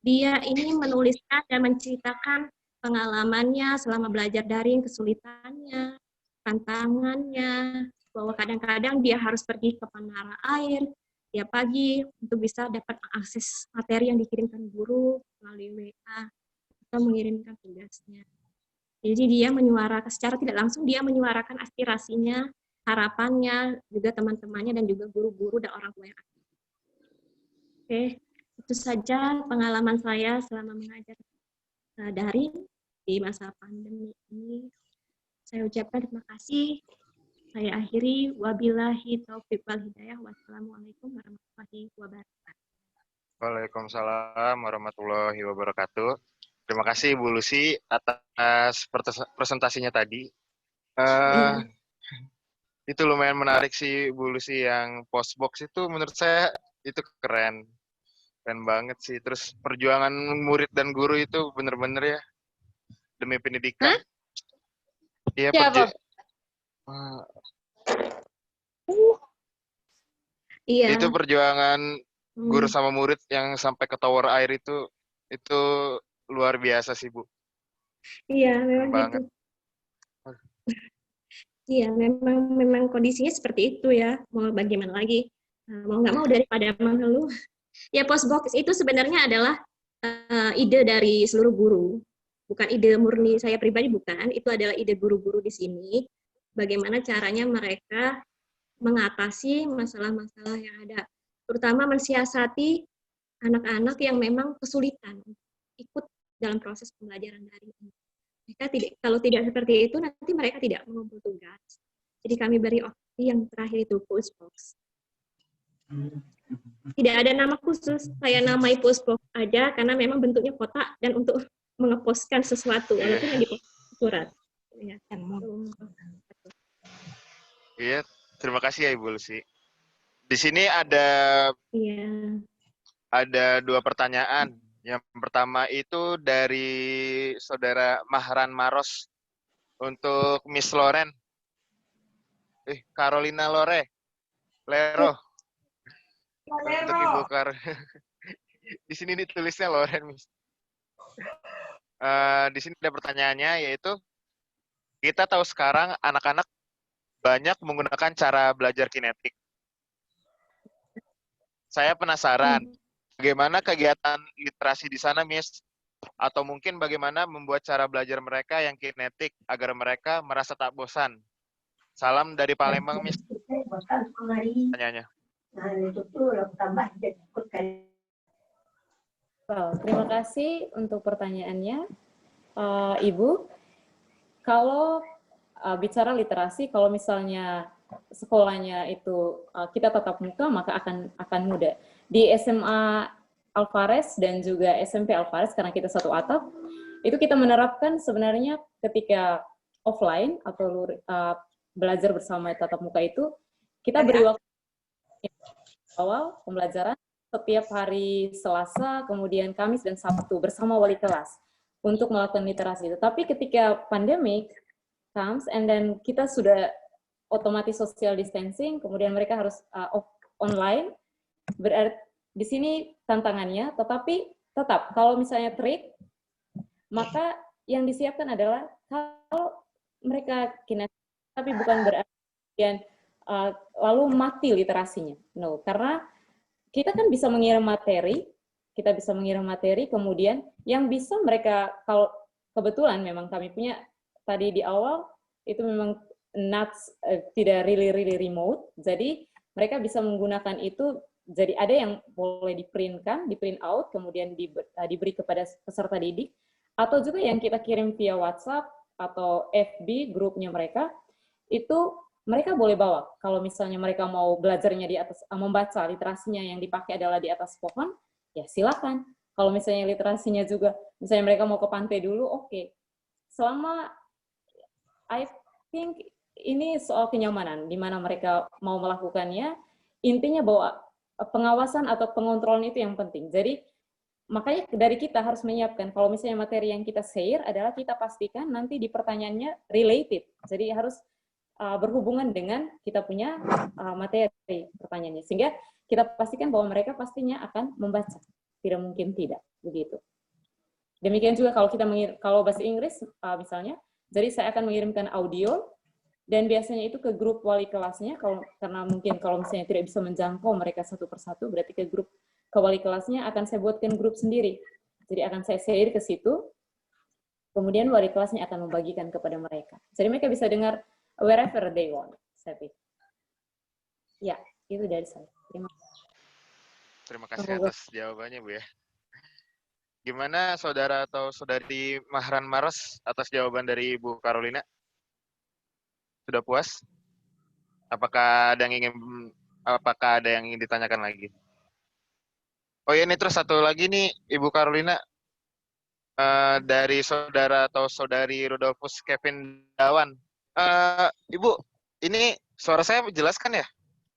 [SPEAKER 6] Dia ini menuliskan dan menceritakan pengalamannya selama belajar daring, kesulitannya, tantangannya, bahwa kadang-kadang dia harus pergi ke menara air tiap pagi untuk bisa dapat akses materi yang dikirimkan guru melalui WA atau mengirimkan tugasnya. Jadi dia menyuarakan secara tidak langsung, dia menyuarakan aspirasinya, harapannya, juga teman-temannya dan juga guru-guru dan orang tua yang ada. Oke, itu saja pengalaman saya selama mengajar daring di masa pandemi ini. Saya ucapkan terima kasih. Saya akhiri, wabillahi taufiq wal hidayah. Wassalamualaikum warahmatullahi wabarakatuh.
[SPEAKER 1] Waalaikumsalam warahmatullahi wabarakatuh. Terima kasih Bu Lucy atas presentasinya tadi. Itu lumayan menarik sih Bu Lucy, yang postbox itu menurut saya itu keren banget sih. Terus perjuangan murid dan guru itu bener-bener ya demi pendidikan. Iya,
[SPEAKER 6] Iya.
[SPEAKER 1] Itu perjuangan guru sama murid yang sampai ke tower air itu luar biasa sih Bu.
[SPEAKER 6] Iya, memang
[SPEAKER 1] banget.
[SPEAKER 6] gitu. Iya, memang kondisinya seperti itu ya. Mau bagaimana lagi? Mau nggak mau daripada mengeluh. Ya, postbox itu sebenarnya adalah ide dari seluruh guru. Bukan ide murni saya pribadi, bukan. Itu adalah ide guru-guru di sini. Bagaimana caranya mereka mengatasi masalah-masalah yang ada. Terutama mensiasati anak-anak yang memang kesulitan ikut dalam proses pembelajaran daring ini. Mereka kalau tidak seperti itu, nanti mereka tidak mengumpul tugas. Jadi kami beri opsi yang terakhir itu postbox. Tidak ada nama khusus, saya namai postbox aja karena memang bentuknya kotak dan untuk mengeposkan sesuatu, walaupun yang dipost surat.
[SPEAKER 1] Iya, terima kasih ya Ibu Lucy. Di sini ada dua pertanyaan. Yang pertama itu dari Saudara Mahran Maros untuk Miss Loren. Carolina Lero. Untuk Ibu di sini ditulisnya Loren, Miss. Di sini ada pertanyaannya, yaitu kita tahu sekarang anak-anak banyak menggunakan cara belajar kinetik. Saya penasaran, bagaimana kegiatan literasi di sana, Miss? Atau mungkin bagaimana membuat cara belajar mereka yang kinetik agar mereka merasa tak bosan? Salam dari Palembang, Miss. Tanyanya.
[SPEAKER 3] Terima kasih untuk pertanyaannya, Ibu. Kalau bicara literasi, kalau misalnya sekolahnya itu kita tatap muka, maka akan mudah. Di SMA Alvarez dan juga SMP Alvarez, karena kita satu atap, itu kita menerapkan sebenarnya ketika offline atau belajar bersama tatap muka itu, kita beri waktu awal pembelajaran setiap hari Selasa, kemudian Kamis dan Sabtu bersama wali kelas untuk melakukan literasi. Tetapi ketika pandemic comes and then kita sudah otomatis social distancing, kemudian mereka harus online. Berarti di sini tantangannya, tetapi tetap kalau misalnya trik, maka yang disiapkan adalah kalau mereka kinetik, tapi bukan berarti dan lalu mati literasinya. No, karena kita kan bisa mengirim materi, kemudian yang bisa mereka, kalau kebetulan memang kami punya tadi di awal itu memang tidak really remote, jadi mereka bisa menggunakan itu. Jadi ada yang boleh di print out, kemudian diberi kepada peserta didik, atau juga yang kita kirim via WhatsApp atau FB grupnya mereka, itu mereka boleh bawa. Kalau misalnya mereka mau belajarnya di atas, membaca literasinya yang dipakai adalah di atas pohon, ya silakan. Kalau misalnya literasinya juga, misalnya mereka mau ke pantai dulu, oke. Selama, I think ini soal kenyamanan, di mana mereka mau melakukannya, intinya bahwa pengawasan atau pengontrolan itu yang penting. Jadi, makanya dari kita harus menyiapkan, kalau misalnya materi yang kita share adalah kita pastikan nanti di pertanyaannya related. Jadi harus berhubungan dengan kita punya materi pertanyaannya. Sehingga kita pastikan bahwa mereka pastinya akan membaca. Tidak mungkin tidak, begitu. Demikian juga kalau kita kalau bahasa Inggris misalnya, jadi saya akan mengirimkan audio, dan biasanya itu ke grup wali kelasnya, karena mungkin kalau misalnya tidak bisa menjangkau mereka satu persatu, berarti ke wali kelasnya akan saya buatkan grup sendiri. Jadi akan saya share ke situ. kemudian wali kelasnya akan membagikan kepada mereka. Jadi mereka bisa dengar wherever they want, saya pikir. Ya, itu dari saya.
[SPEAKER 1] Terima kasih atas jawabannya, Bu ya. Gimana saudara atau saudari Mahran Maros atas jawaban dari Ibu Carolina? Sudah puas? Apakah ada yang ingin ditanyakan lagi? Oh ya, ini terus satu lagi nih, Ibu Carolina, dari saudara atau saudari Rudolfus Kevin Dawan. Ibu, ini suara saya jelas kan ya?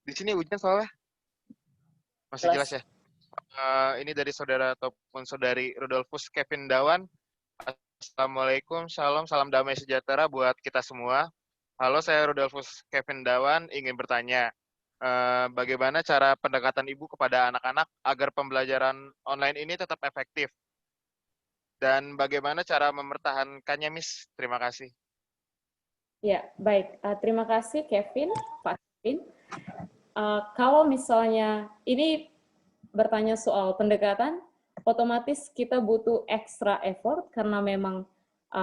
[SPEAKER 1] Di sini hujan soalnya. Masih jelas ya? Ini dari saudara ataupun saudari Rudolfus Kevin Dawan. Assalamualaikum, shalom, salam damai sejahtera buat kita semua. Halo, saya Rudolfus Kevin Dawan, ingin bertanya, bagaimana cara pendekatan Ibu kepada anak-anak agar pembelajaran online ini tetap efektif? Dan bagaimana cara mempertahankannya, Miss? Terima kasih.
[SPEAKER 3] Ya, baik. Terima kasih, Kevin, Pak Kevin. Kalau misalnya ini bertanya soal pendekatan, otomatis kita butuh extra effort karena memang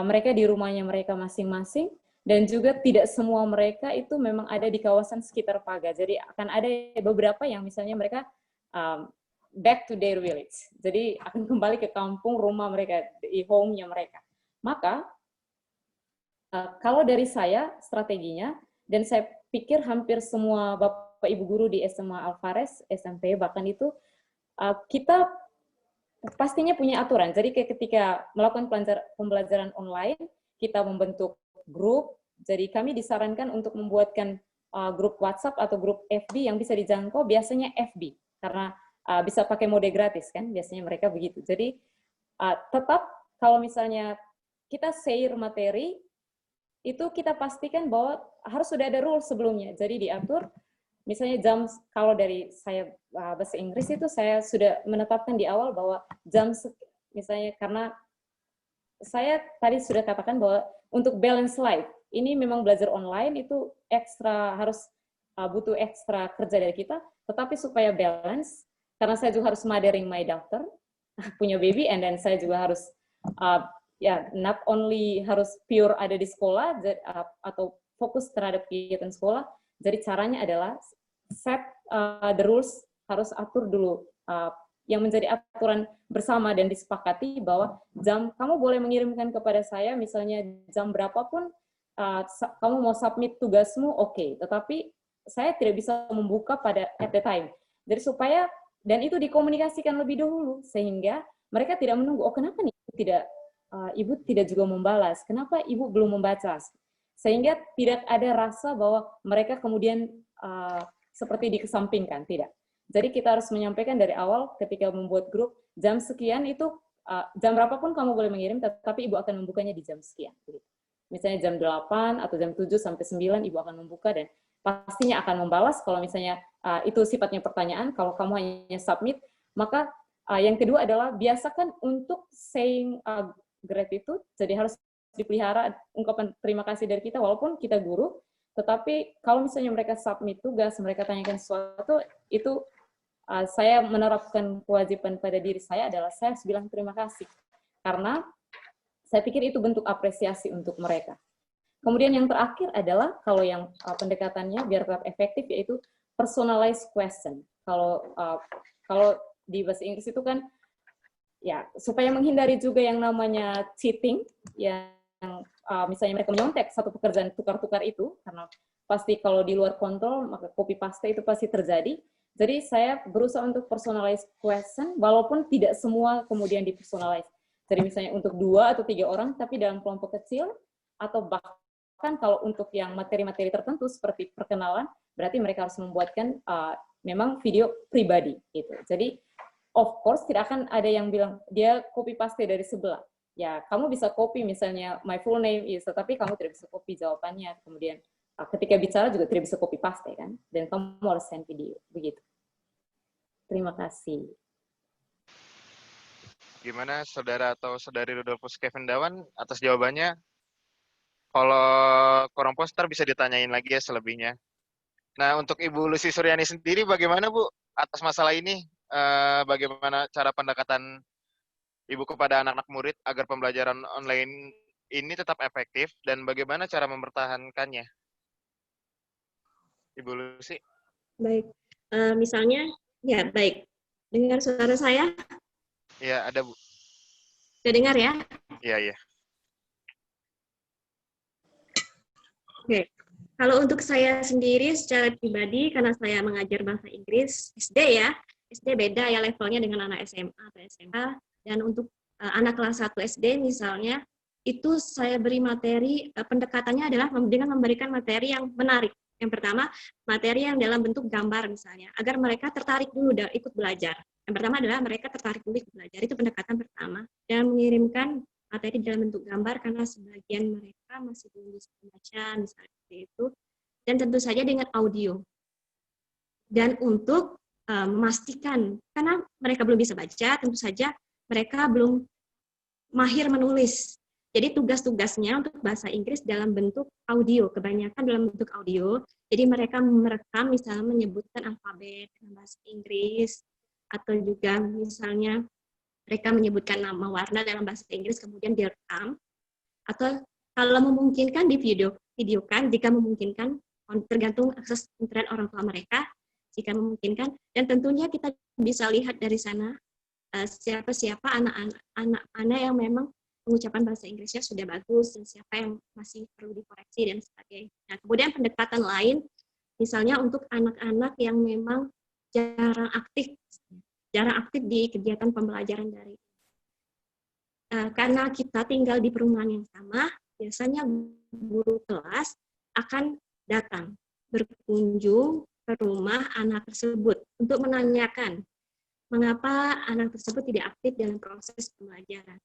[SPEAKER 3] mereka di rumahnya mereka masing-masing, dan juga tidak semua mereka itu memang ada di kawasan sekitar Paga. Jadi akan ada beberapa yang misalnya mereka back to their village. Jadi akan kembali ke kampung rumah mereka, di home-nya mereka. Maka kalau dari saya strateginya, dan saya pikir hampir semua Bapak Ibu guru di SMA Alvarez, SMP, bahkan itu kita pastinya punya aturan. Jadi ketika melakukan pembelajaran online, kita membentuk grup. Jadi kami disarankan untuk membuatkan grup WhatsApp atau grup FB yang bisa dijangkau, biasanya FB, karena bisa pakai mode gratis kan, biasanya mereka begitu. Jadi tetap kalau misalnya kita share materi, itu kita pastikan bahwa harus sudah ada rule sebelumnya. Jadi diatur, misalnya jam, kalau dari saya bahasa Inggris itu saya sudah menetapkan di awal bahwa jam, misalnya karena saya tadi sudah katakan bahwa untuk balance life, ini memang belajar online itu ekstra, harus butuh ekstra kerja dari kita, tetapi supaya balance, karena saya juga harus mothering my daughter, punya baby, and then saya juga harus not only harus pure ada di sekolah atau fokus terhadap kegiatan sekolah. Jadi caranya adalah set the rules, harus atur dulu yang menjadi aturan bersama dan disepakati bahwa jam kamu boleh mengirimkan kepada saya misalnya jam berapapun kamu mau submit tugasmu, oke, tetapi saya tidak bisa membuka pada at the time. Jadi supaya, dan itu dikomunikasikan lebih dahulu sehingga mereka tidak menunggu, oh kenapa nih Ibu tidak juga membalas, kenapa Ibu belum membaca, sehingga tidak ada rasa bahwa mereka kemudian seperti dikesampingkan, tidak. Jadi kita harus menyampaikan dari awal ketika membuat grup, jam sekian itu, jam berapapun kamu boleh mengirim, tapi Ibu akan membukanya di jam sekian. Misalnya jam 8 atau jam 7 sampai 9 Ibu akan membuka dan pastinya akan membalas kalau misalnya itu sifatnya pertanyaan, kalau kamu hanya submit, maka yang kedua adalah biasakan untuk saying gratitude, jadi harus dipelihara ungkapan terima kasih dari kita, walaupun kita guru, tetapi kalau misalnya mereka submit tugas, mereka tanyakan sesuatu, itu saya menerapkan kewajiban pada diri saya adalah saya harus bilang terima kasih, karena saya pikir itu bentuk apresiasi untuk mereka. Kemudian yang terakhir adalah, kalau yang pendekatannya biar tetap efektif, yaitu personalized question. Kalau di bahasa Inggris itu kan, ya supaya menghindari juga yang namanya cheating, yang misalnya mereka menyontek satu pekerjaan tukar-tukar itu, karena pasti kalau di luar kontrol, maka copy paste itu pasti terjadi. Jadi saya berusaha untuk personalized question, walaupun tidak semua kemudian dipersonalize. Jadi misalnya untuk 2 atau 3 orang, tapi dalam kelompok kecil, atau bahkan kalau untuk yang materi-materi tertentu seperti perkenalan, berarti mereka harus membuatkan memang video pribadi. Gitu. Jadi of course, tidak akan ada yang bilang, dia copy paste dari sebelah. Ya, kamu bisa copy misalnya, my full name is, tapi kamu tidak bisa copy jawabannya. Kemudian, ketika bicara juga tidak bisa copy paste, kan? Dan kamu harus send video, begitu. Terima kasih.
[SPEAKER 1] Gimana saudara atau saudari Rudolfus Kevin Dawan atas jawabannya? Kalau kurang poster bisa ditanyain lagi ya selebihnya. Nah, untuk Ibu Lucy Suryani sendiri bagaimana Bu atas masalah ini? Bagaimana cara pendekatan Ibu kepada anak-anak murid agar pembelajaran online ini tetap efektif dan bagaimana cara mempertahankannya? Ibu Lucy?
[SPEAKER 6] Baik. Misalnya, ya baik. Dengar suara saya?
[SPEAKER 1] Ya, ada Bu.
[SPEAKER 6] Sudah dengar ya?
[SPEAKER 1] Iya, iya.
[SPEAKER 6] Oke. Kalau untuk saya sendiri secara pribadi, karena saya mengajar bahasa Inggris SD ya, SD beda ya levelnya dengan anak SMA atau SMA. Dan untuk anak kelas 1 SD misalnya, itu saya beri materi, pendekatannya adalah dengan memberikan materi yang menarik. Yang pertama, materi yang dalam bentuk gambar misalnya, agar mereka tertarik dulu dan ikut belajar. Yang pertama adalah mereka tertarik dulu ikut belajar, itu pendekatan pertama. Dan mengirimkan materi dalam bentuk gambar karena sebagian mereka masih belum bisa membaca, misalnya seperti itu. Dan tentu saja dengan audio. Dan untuk memastikan, karena mereka belum bisa baca, tentu saja mereka belum mahir menulis. Jadi tugas-tugasnya untuk bahasa Inggris dalam bentuk audio, kebanyakan dalam bentuk audio. Jadi mereka merekam, misalnya menyebutkan alfabet dalam bahasa Inggris, atau juga misalnya mereka menyebutkan nama warna dalam bahasa Inggris, kemudian direkam, atau kalau memungkinkan di videokan, jika memungkinkan, tergantung akses internet orang tua mereka, jika memungkinkan, dan tentunya kita bisa lihat dari sana siapa-siapa anak-anak mana yang memang pengucapan bahasa Inggrisnya sudah bagus, dan siapa yang masih perlu dikoreksi, dan sebagainya. Nah, kemudian pendekatan lain, misalnya untuk anak-anak yang memang jarang aktif di kegiatan pembelajaran daring. Karena kita tinggal di perumahan yang sama, biasanya guru kelas akan datang, berkunjung ke rumah anak tersebut untuk menanyakan mengapa anak tersebut tidak aktif dalam proses pembelajaran.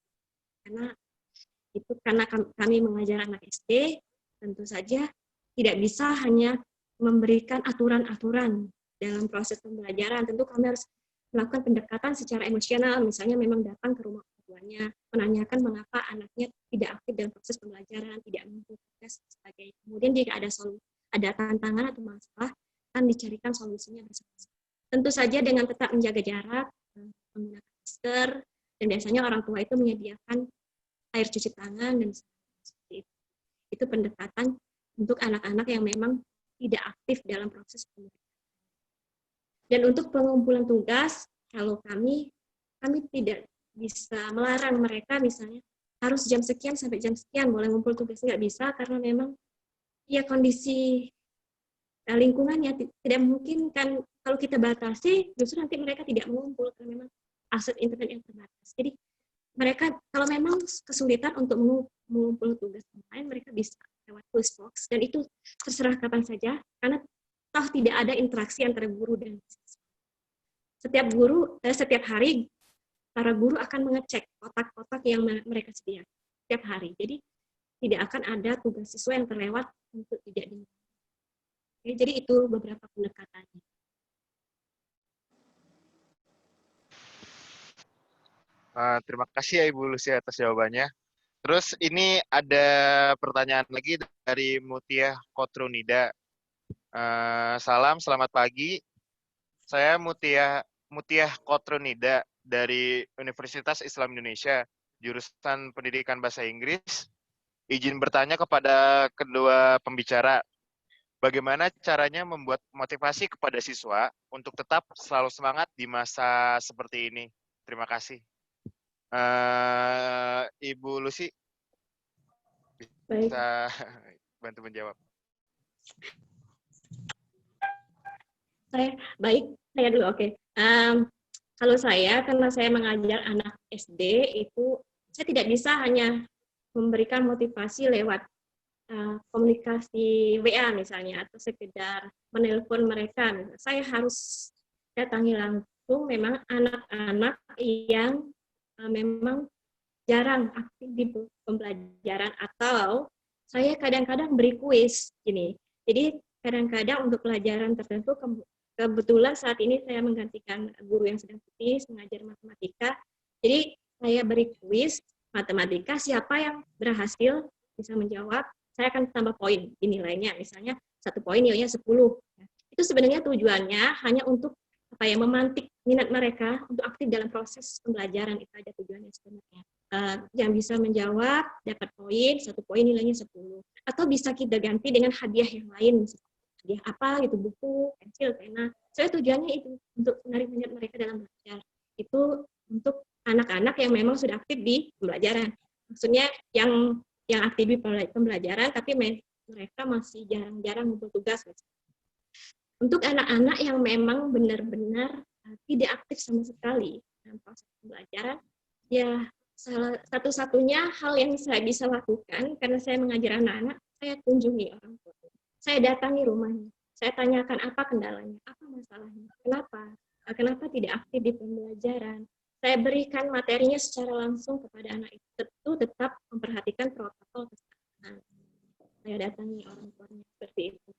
[SPEAKER 6] Karena kami mengajar anak SD, tentu saja tidak bisa hanya memberikan aturan-aturan dalam proses pembelajaran. Tentu kami harus melakukan pendekatan secara emosional, misalnya memang datang ke rumah tuanya, menanyakan mengapa anaknya tidak aktif dalam proses pembelajaran, tidak mampu tugas, dan sebagainya. Kemudian jika ada tantangan atau masalah, akan dicarikan solusinya bersama-sama. Tentu saja dengan tetap menjaga jarak, menggunakan masker, dan biasanya orang tua itu menyediakan air cuci tangan, dan seperti itu. Itu pendekatan untuk anak-anak yang memang tidak aktif dalam proses pembelajaran. Dan untuk pengumpulan tugas, kalau kami tidak bisa melarang mereka misalnya harus jam sekian sampai jam sekian boleh ngumpul tugas, nggak bisa, karena memang ya kondisi lingkungannya tidak mungkin kan. Kalau kita batasi, justru nanti mereka tidak mengumpul karena memang akses internet yang terbatas. Jadi mereka kalau memang kesulitan untuk mengumpul tugas online, mereka bisa lewat Toolbox, dan itu terserah kapan saja, karena toh tidak ada interaksi antara guru dan siswa. Setiap hari para guru akan mengecek kotak-kotak yang mereka sediakan setiap hari. Jadi tidak akan ada tugas siswa yang terlewat untuk tidak dilakukan. Jadi itu beberapa pendekatannya.
[SPEAKER 1] Terima kasih ya Ibu Lucy atas jawabannya. Terus ini ada pertanyaan lagi dari Mutia Kotrunida. Salam, selamat pagi. Saya Mutia Kotrunida dari Universitas Islam Indonesia, jurusan Pendidikan Bahasa Inggris. Izin bertanya kepada kedua pembicara, bagaimana caranya membuat motivasi kepada siswa untuk tetap selalu semangat di masa seperti ini? Terima kasih. Ibu Lucy bisa bantu menjawab.
[SPEAKER 6] Saya dulu, oke. Kalau karena saya mengajar anak SD, itu saya tidak bisa hanya memberikan motivasi lewat komunikasi WA misalnya, atau sekedar menelpon mereka. Saya harus datangi langsung memang anak-anak yang memang jarang aktif di pembelajaran, atau saya kadang-kadang beri kuis gini. Jadi kadang-kadang untuk pelajaran tertentu, kebetulan saat ini saya menggantikan guru yang sedang cuti mengajar matematika. Jadi saya beri kuis matematika, siapa yang berhasil bisa menjawab, saya akan tambah poin di nilainya. Misalnya 1 poin nilainya 10. Itu sebenarnya tujuannya hanya untuk memantik minat mereka untuk aktif dalam proses pembelajaran. Itu aja tujuannya sebenarnya. yang bisa menjawab dapat poin, 1 poin nilainya 10. Atau bisa kita ganti dengan hadiah yang lain, hadiah apa gitu, buku, pensil, pena. Tujuannya itu untuk menarik minat mereka dalam belajar. Itu untuk anak-anak yang memang sudah aktif di pembelajaran. Maksudnya yang aktif di pembelajaran, tapi mereka masih jarang-jarang ngumpul tugas. Untuk anak-anak yang memang benar-benar tidak aktif sama sekali dalam proses pembelajaran, ya satu-satunya hal yang saya bisa lakukan, karena saya mengajar anak-anak, saya kunjungi orang tua. Saya datangi rumahnya. Saya tanyakan apa kendalanya, apa masalahnya, kenapa tidak aktif di pembelajaran. Saya berikan materinya secara langsung kepada anak itu. Tentu tetap memperhatikan protokol kesehatan. Saya datangi orang tuanya seperti itu.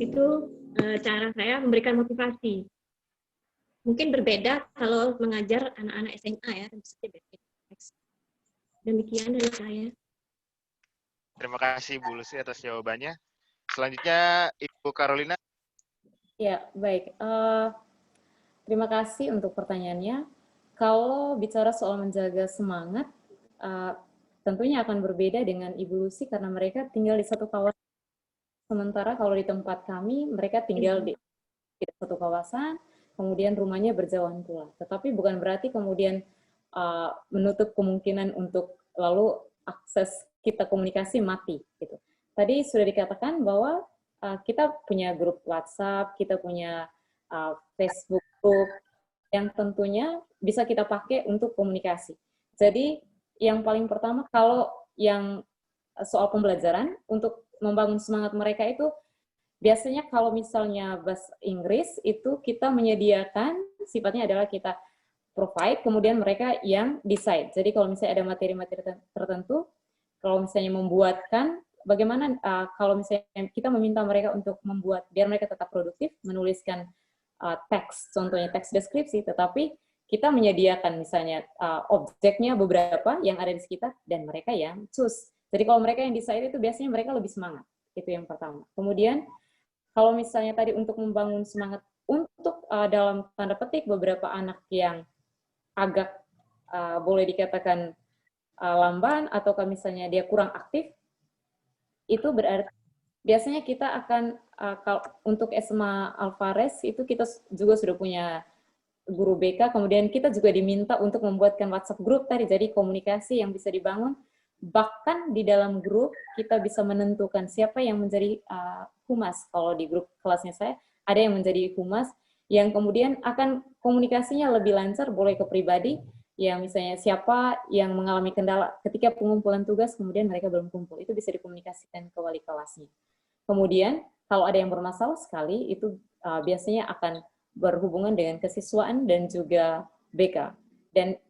[SPEAKER 6] Itu cara saya memberikan motivasi. Mungkin berbeda kalau mengajar anak-anak SMA ya, tentu saja beda. Demikian dari saya.
[SPEAKER 1] Terima kasih Bu Lucy atas jawabannya. Selanjutnya Ibu Carolina.
[SPEAKER 3] Ya, baik. Terima kasih untuk pertanyaannya. Kalau bicara soal menjaga semangat, tentunya akan berbeda dengan Ibu Lucy karena mereka tinggal di satu kawasan. Sementara kalau di tempat kami, mereka tinggal di satu kawasan, kemudian rumahnya berjauhan pula. Tetapi bukan berarti kemudian menutup kemungkinan untuk lalu akses kita komunikasi mati. Gitu. Tadi sudah dikatakan bahwa kita punya grup WhatsApp, kita punya Facebook group, yang tentunya bisa kita pakai untuk komunikasi. Jadi yang paling pertama kalau yang soal pembelajaran, untuk membangun semangat mereka itu, biasanya kalau misalnya bahasa Inggris, itu kita menyediakan, sifatnya adalah kita provide, kemudian mereka yang decide. Jadi kalau misalnya ada materi-materi tertentu, kalau misalnya membuatkan, bagaimana kalau misalnya kita meminta mereka untuk membuat, biar mereka tetap produktif, menuliskan teks, contohnya teks deskripsi, tetapi kita menyediakan misalnya objeknya beberapa yang ada di sekitar, dan mereka yang choose. Jadi kalau mereka yang decide itu biasanya mereka lebih semangat. Itu yang pertama. Kemudian, kalau misalnya tadi untuk membangun semangat untuk dalam tanda petik beberapa anak yang agak boleh dikatakan lamban atau misalnya dia kurang aktif, itu berarti biasanya kita akan untuk SMA Alvarez itu kita juga sudah punya guru BK, kemudian kita juga diminta untuk membuatkan WhatsApp group tadi, jadi komunikasi yang bisa dibangun. Bahkan di dalam grup kita bisa menentukan siapa yang menjadi humas. Kalau di grup kelasnya saya ada yang menjadi humas, yang kemudian akan komunikasinya lebih lancar, boleh ke pribadi, ya misalnya siapa yang mengalami kendala ketika pengumpulan tugas, kemudian mereka belum kumpul, itu bisa dikomunikasikan ke wali kelasnya. Kemudian kalau ada yang bermasalah sekali, itu biasanya akan berhubungan dengan kesiswaan dan juga BK. Dan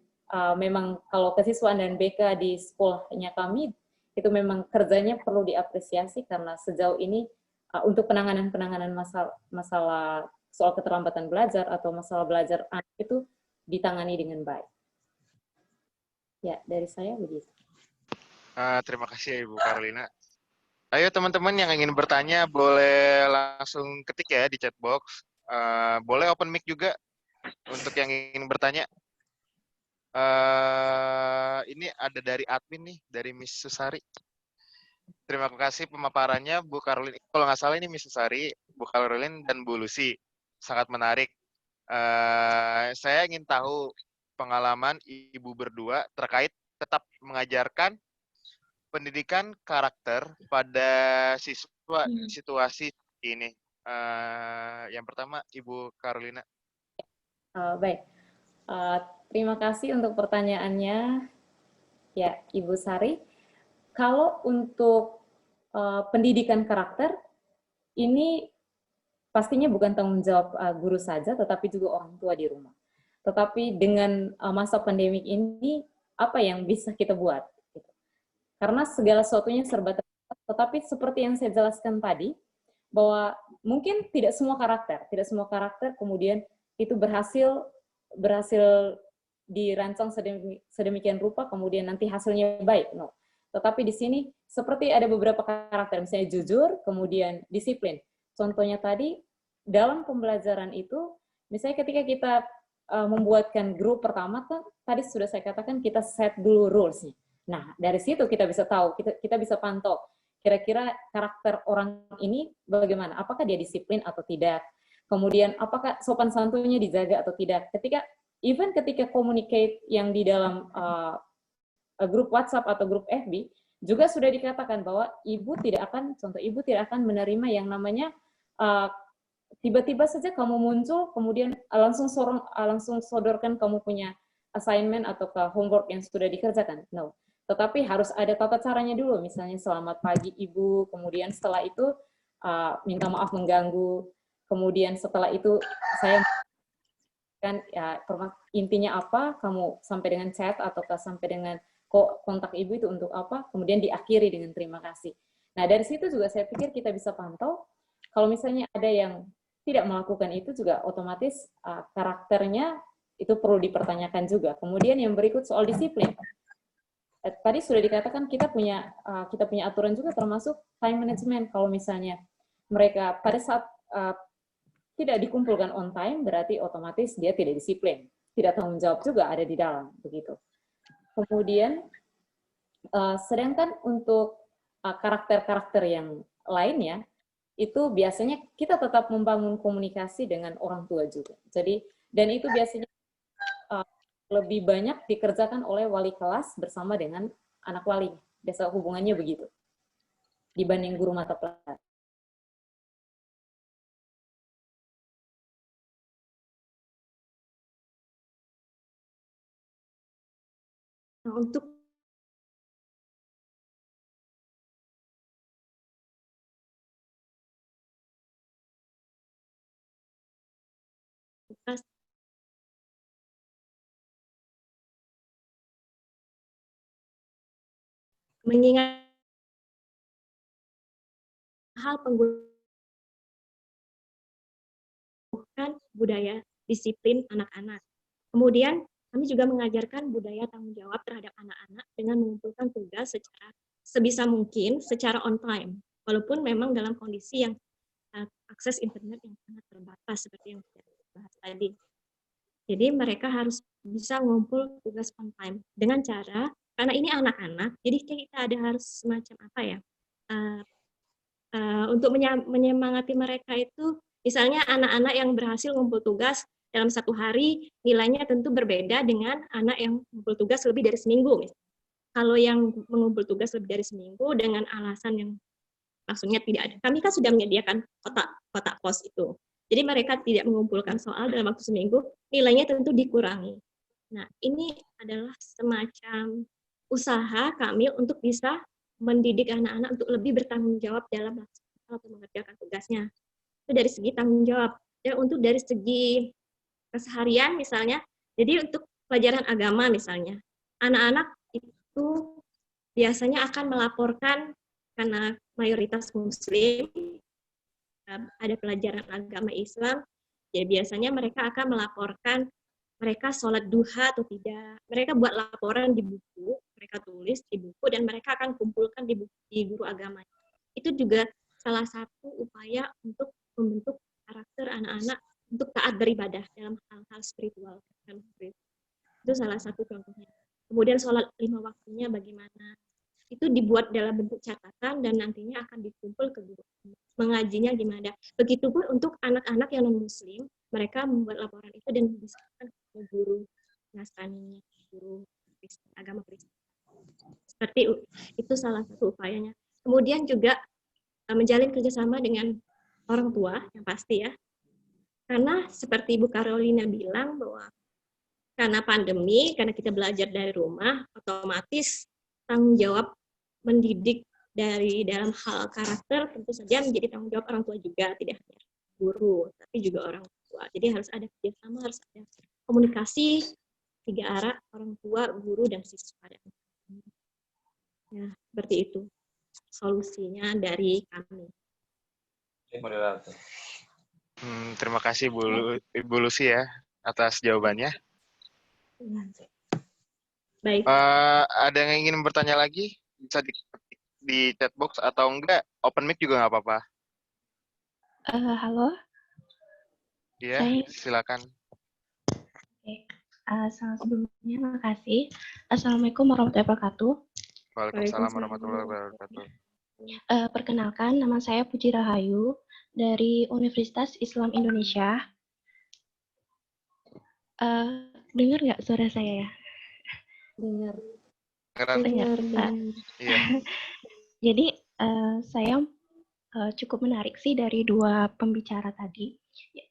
[SPEAKER 3] memang kalau kesiswaan dan BK di sekolahnya kami, itu memang kerjanya perlu diapresiasi karena sejauh ini untuk penanganan masalah soal keterlambatan belajar atau masalah belajar anak itu ditangani dengan baik. Ya, dari saya begitu.
[SPEAKER 1] Terima kasih Ibu Carolina. Ayo teman-teman yang ingin bertanya boleh langsung ketik ya di chat box. Boleh open mic juga untuk yang ingin bertanya. Ini ada dari admin nih, dari Miss Susari. Terima kasih pemaparannya Bu Carolina. Kalau nggak salah ini Miss Susari, Bu Carolina dan Bu Lucy. Sangat menarik. Saya ingin tahu pengalaman Ibu berdua terkait tetap mengajarkan pendidikan karakter pada siswa situasi ini. Yang pertama, Ibu Carolina.
[SPEAKER 3] Baik, terima kasih untuk pertanyaannya, ya Ibu Sari. Kalau untuk pendidikan karakter, ini pastinya bukan tanggung jawab guru saja, tetapi juga orang tua di rumah. Tetapi dengan masa pandemik ini, apa yang bisa kita buat? Karena segala sesuatunya serba terbatas, tetapi seperti yang saya jelaskan tadi, bahwa mungkin tidak semua karakter kemudian itu berhasil dirancang sedemikian rupa, kemudian nanti hasilnya baik. No. Tetapi di sini seperti ada beberapa karakter, misalnya jujur, kemudian disiplin. Contohnya tadi, dalam pembelajaran itu, misalnya ketika kita membuatkan grup pertama kan tadi sudah saya katakan kita set dulu rules-nya. Nah, dari situ kita bisa tahu, kita bisa pantau kira-kira karakter orang ini bagaimana, apakah dia disiplin atau tidak. Kemudian apakah sopan santunnya dijaga atau tidak. Ketika communicate yang di dalam grup WhatsApp atau grup FB juga sudah dikatakan bahwa ibu tidak akan menerima yang namanya tiba-tiba saja kamu muncul, kemudian langsung sodorkan kamu punya assignment atau homework yang sudah dikerjakan. No. Tetapi harus ada tata caranya dulu, misalnya selamat pagi ibu, kemudian setelah itu minta maaf mengganggu, kemudian setelah itu saya kan ya, intinya apa, kamu sampai dengan chat ataukah sampai dengan kontak ibu itu untuk apa, kemudian diakhiri dengan terima kasih. Nah dari situ juga saya pikir kita bisa pantau, kalau misalnya ada yang tidak melakukan itu juga otomatis karakternya itu perlu dipertanyakan juga. Kemudian yang berikut soal disiplin. Tadi sudah dikatakan kita punya aturan juga termasuk time management. Kalau misalnya mereka pada saat tidak dikumpulkan on time, berarti otomatis dia tidak disiplin. Tidak tanggung jawab juga ada di dalam. Begitu. Kemudian, sedangkan untuk karakter-karakter yang lainnya, itu biasanya kita tetap membangun komunikasi dengan orang tua juga. Jadi, dan itu biasanya lebih banyak dikerjakan oleh wali kelas bersama dengan anak wali. Biasa hubungannya begitu. Dibanding guru mata pelajaran.
[SPEAKER 6] Nah, untuk mengingat hal penggunaan budaya disiplin anak-anak. Kemudian kami juga mengajarkan budaya tanggung jawab terhadap anak-anak dengan mengumpulkan tugas secara sebisa mungkin secara on time, walaupun memang dalam kondisi yang akses internet yang sangat terbatas seperti yang saya bahas tadi. Jadi mereka harus bisa ngumpul tugas on time dengan cara, karena ini anak-anak, jadi kita ada harus semacam apa ya, untuk menyemangati mereka itu, misalnya anak-anak yang berhasil ngumpul tugas dalam 1 hari, nilainya tentu berbeda dengan anak yang ngumpul tugas lebih dari seminggu. Kalau yang mengumpul tugas lebih dari seminggu dengan alasan yang maksudnya tidak ada, kami kan sudah menyediakan kotak pos itu. Jadi mereka tidak mengumpulkan soal dalam waktu seminggu, nilainya tentu dikurangi. Nah, ini adalah semacam usaha kami untuk bisa mendidik anak-anak untuk lebih bertanggung jawab dalam melaksanakan atau mengerjakan tugasnya. Itu dari segi tanggung jawab. Dan untuk dari segi keseharian misalnya, jadi untuk pelajaran agama misalnya, anak-anak itu biasanya akan melaporkan, karena mayoritas muslim, ada pelajaran agama Islam, jadi biasanya mereka akan melaporkan mereka sholat duha atau tidak. Mereka buat laporan di buku, mereka tulis di buku, dan mereka akan kumpulkan di guru agama. Itu juga salah satu upaya untuk membentuk karakter anak-anak untuk taat beribadah dalam hal-hal spiritual. Itu salah satu contohnya. Kemudian sholat 5 waktunya bagaimana. Itu dibuat dalam bentuk catatan dan nantinya akan dikumpul ke guru. Mengajinya gimana. Begitupun untuk anak-anak yang non-muslim, mereka membuat laporan itu dan diserahkan ke guru Nasrani, guru agama Kristen. Seperti itu salah satu upayanya. Kemudian juga menjalin kerjasama dengan orang tua, yang pasti ya. Karena seperti Ibu Carolina bilang bahwa karena pandemi, karena kita belajar dari rumah, otomatis tanggung jawab mendidik dari dalam hal karakter tentu saja menjadi tanggung jawab orang tua juga, tidak hanya guru, tapi juga orang tua. Jadi harus ada kerjasama, harus ada komunikasi 3 arah, orang tua, guru, dan siswa. Ya, seperti itu solusinya dari kami.
[SPEAKER 1] Terima kasih Ibu Lucy ya atas jawabannya.
[SPEAKER 6] Baik.
[SPEAKER 1] Ada yang ingin bertanya lagi? Bisa di chat box atau enggak? Open mic juga nggak apa-apa.
[SPEAKER 2] Halo.
[SPEAKER 1] Iya, silakan.
[SPEAKER 2] Sebelumnya, makasih. Assalamualaikum warahmatullahi wabarakatuh.
[SPEAKER 1] Waalaikumsalam warahmatullahi wabarakatuh.
[SPEAKER 2] Perkenalkan, nama saya Puji Rahayu dari Universitas Islam Indonesia. Dengar nggak suara saya ya?
[SPEAKER 3] Dengar.
[SPEAKER 2] Dengar.
[SPEAKER 1] Iya.
[SPEAKER 2] Jadi saya cukup menarik sih dari dua pembicara tadi.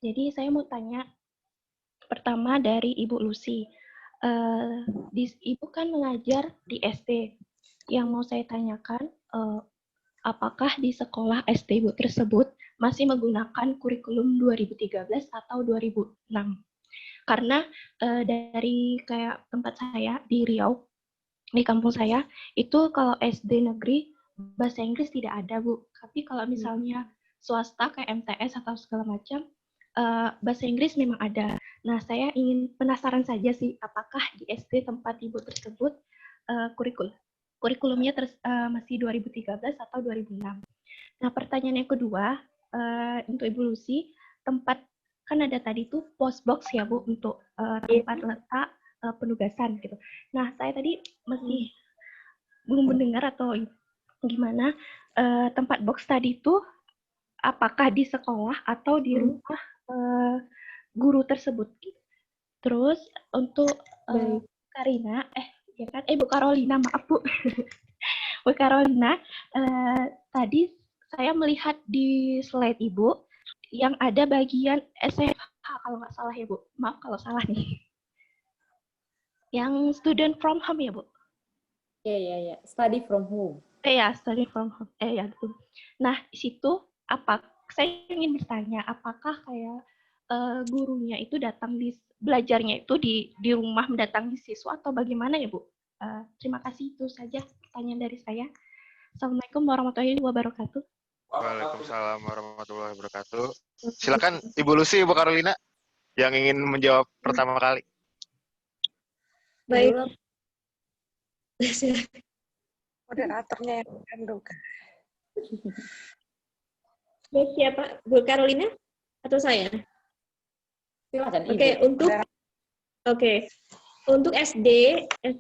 [SPEAKER 2] Jadi saya mau tanya pertama dari Ibu Lucy. Ibu kan mengajar di SD. Yang mau saya tanyakan, apakah di sekolah SD Ibu tersebut masih menggunakan kurikulum 2013 atau 2006? Karena dari kayak tempat saya di Riau, di kampung saya, itu kalau SD negeri bahasa Inggris tidak ada, Bu. Tapi kalau misalnya swasta kayak MTS atau segala macam, bahasa Inggris memang ada. Nah, saya ingin penasaran saja sih, apakah di SD tempat Ibu tersebut kurikulumnya masih 2013 atau 2006. Nah, pertanyaan yang kedua, untuk Ibu Lucy, tempat, kan ada tadi tuh postbox ya Bu, untuk tempat letak penugasan gitu. Nah, saya tadi masih belum mendengar atau gimana, tempat box tadi tuh apakah di sekolah atau di rumah guru tersebut. Terus untuk Karina, ya kan, Bu Carolina, maaf Bu. Bu Carolina, tadi saya melihat di slide Ibu yang ada bagian SFH kalau nggak salah ya Bu. Maaf kalau salah nih. Yang student from home ya Bu?
[SPEAKER 3] Iya. Study from home.
[SPEAKER 2] Ya, study from home. Ya betul. Nah, di situ saya ingin bertanya, apakah kayak gurunya itu datang belajarnya itu di rumah mendatangi siswa atau bagaimana ya Bu? Terima kasih, itu saja pertanyaan dari saya. Assalamualaikum warahmatullahi wabarakatuh.
[SPEAKER 1] Waalaikumsalam warahmatullahi wabarakatuh. Silakan Ibu Lucy, Ibu Carolina yang ingin menjawab pertama kali.
[SPEAKER 6] Baik.
[SPEAKER 7] Moderatornya yang menduga.
[SPEAKER 6] Baik, siapa? Bu Carolina atau saya?
[SPEAKER 3] Silakan.
[SPEAKER 6] Untuk SD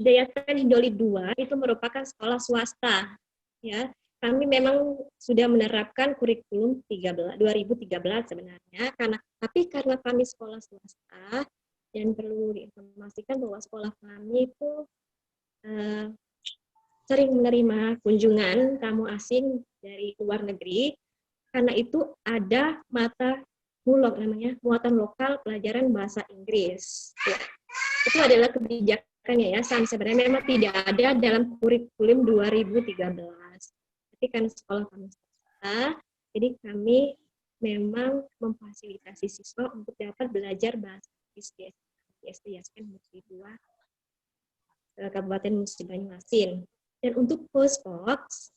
[SPEAKER 6] Yasmin Hidoli 2 itu merupakan sekolah swasta. Ya, kami memang sudah menerapkan kurikulum 2013 sebenarnya, tapi karena kami sekolah swasta dan perlu diinformasikan bahwa sekolah kami itu sering menerima kunjungan tamu asing dari luar negeri, karena itu ada mata MULOK namanya, muatan lokal pelajaran bahasa Inggris. Ya. Itu adalah kebijakan yayasan, sebenarnya memang tidak ada dalam kurikulum 2013. Tapi kan sekolah kami swasta, jadi kami memang memfasilitasi siswa untuk dapat belajar bahasa Inggris di SD Yasmin Musri 2 Kabupaten Musi Banyuasin. Dan untuk postbox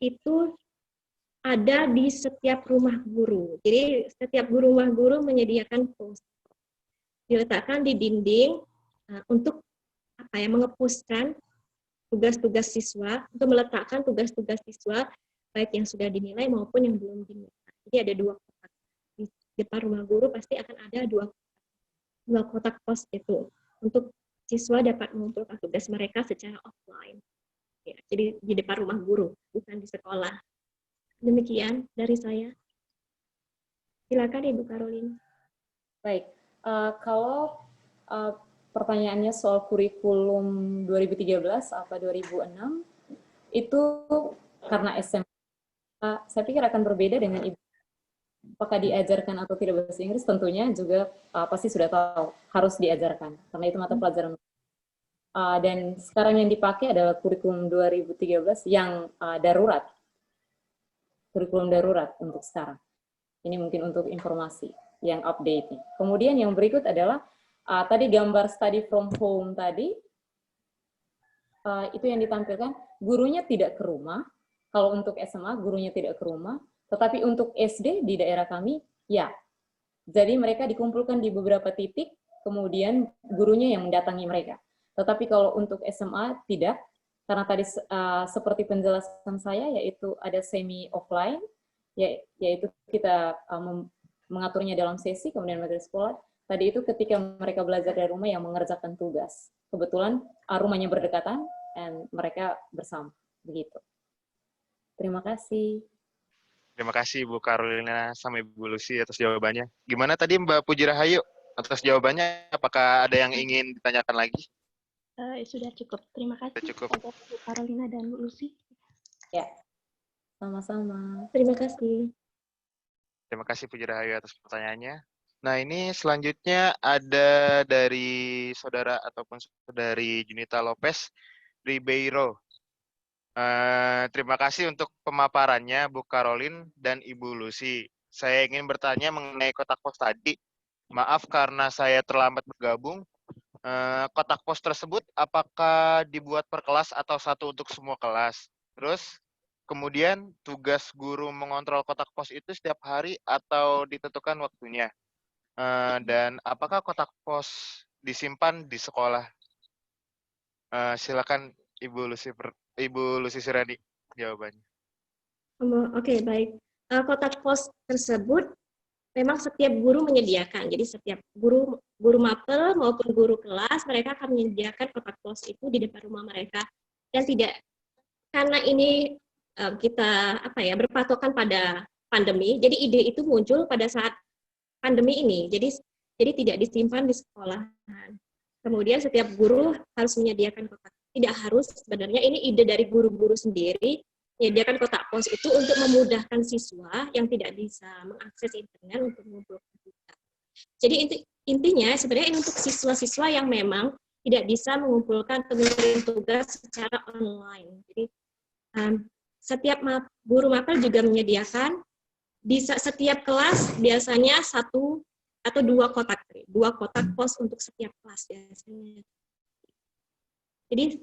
[SPEAKER 6] itu ada di setiap rumah guru. Jadi setiap rumah guru menyediakan postbox. Diletakkan di dinding untuk mengepuskan tugas-tugas siswa, untuk meletakkan tugas-tugas siswa baik yang sudah dinilai maupun yang belum dinilai. Jadi ada 2 kotak. Di depan rumah guru pasti akan ada 2 kotak pos itu untuk siswa dapat mengumpulkan tugas mereka secara offline. Ya, jadi di depan rumah guru, bukan di sekolah. Demikian dari saya. Silakan Ibu Carolina.
[SPEAKER 3] Baik, kalau pertanyaannya soal kurikulum 2013 apa 2006, itu karena SMA, saya pikir akan berbeda dengan Ibu. Apakah diajarkan atau tidak bahasa Inggris, tentunya juga pasti sudah tahu, harus diajarkan, karena itu mata pelajaran. Dan sekarang yang dipakai adalah kurikulum 2013 yang darurat. Kurikulum darurat untuk sekarang. Ini mungkin untuk informasi yang update nih. Kemudian yang berikut adalah tadi gambar study from home tadi, itu yang ditampilkan, gurunya tidak ke rumah. Kalau untuk SMA, gurunya tidak ke rumah. Tetapi untuk SD di daerah kami, ya. Jadi mereka dikumpulkan di beberapa titik, kemudian gurunya yang mendatangi mereka. Tetapi kalau untuk SMA, tidak. Karena tadi seperti penjelasan saya, yaitu ada semi-offline, yaitu kita mengaturnya dalam sesi, kemudian materi sekolah, tadi itu ketika mereka belajar dari rumah yang mengerjakan tugas. Kebetulan rumahnya berdekatan dan mereka bersama. Begitu. Terima kasih.
[SPEAKER 1] Terima kasih Bu Carolina sama Ibu Lucy atas jawabannya. Gimana tadi Mbak Puji Rahayu atas jawabannya? Apakah ada yang ingin ditanyakan lagi?
[SPEAKER 2] Sudah cukup. Terima kasih
[SPEAKER 1] Sudah cukup.
[SPEAKER 2] kepada Bu Carolina dan Bu Lucy.
[SPEAKER 3] Ya, sama-sama.
[SPEAKER 6] Terima kasih.
[SPEAKER 1] Terima kasih Puji Rahayu atas pertanyaannya. Nah, ini selanjutnya ada dari saudara ataupun saudari Junita Lopez Ribeiro. Terima kasih untuk pemaparannya Bu Caroline dan Ibu Lucy. Saya ingin bertanya mengenai kotak pos tadi. Maaf karena saya terlambat bergabung. Kotak pos tersebut apakah dibuat per kelas atau satu untuk semua kelas? Terus kemudian tugas guru mengontrol kotak pos itu setiap hari atau ditentukan waktunya? Dan apakah kotak pos disimpan di sekolah? Silakan Ibu Lucy Suradi jawabannya.
[SPEAKER 6] Oke, baik. Kotak pos tersebut memang setiap guru menyediakan. Jadi setiap guru mapel maupun guru kelas mereka akan menyediakan kotak pos itu di depan rumah mereka. Dan tidak karena ini kita berpatokan pada pandemi. Jadi ide itu muncul pada saat pandemi ini. Jadi tidak disimpan di sekolahan. Kemudian setiap guru harus menyediakan kotak. Tidak harus, sebenarnya ini ide dari guru-guru sendiri, menyediakan kotak pos itu untuk memudahkan siswa yang tidak bisa mengakses internet untuk mengumpulkan data. Jadi intinya sebenarnya ini untuk siswa-siswa yang memang tidak bisa mengumpulkan pengirim tugas secara online. Jadi setiap guru mapel juga menyediakan di setiap kelas biasanya 1 atau 2 kotak pos untuk setiap kelas biasanya. Jadi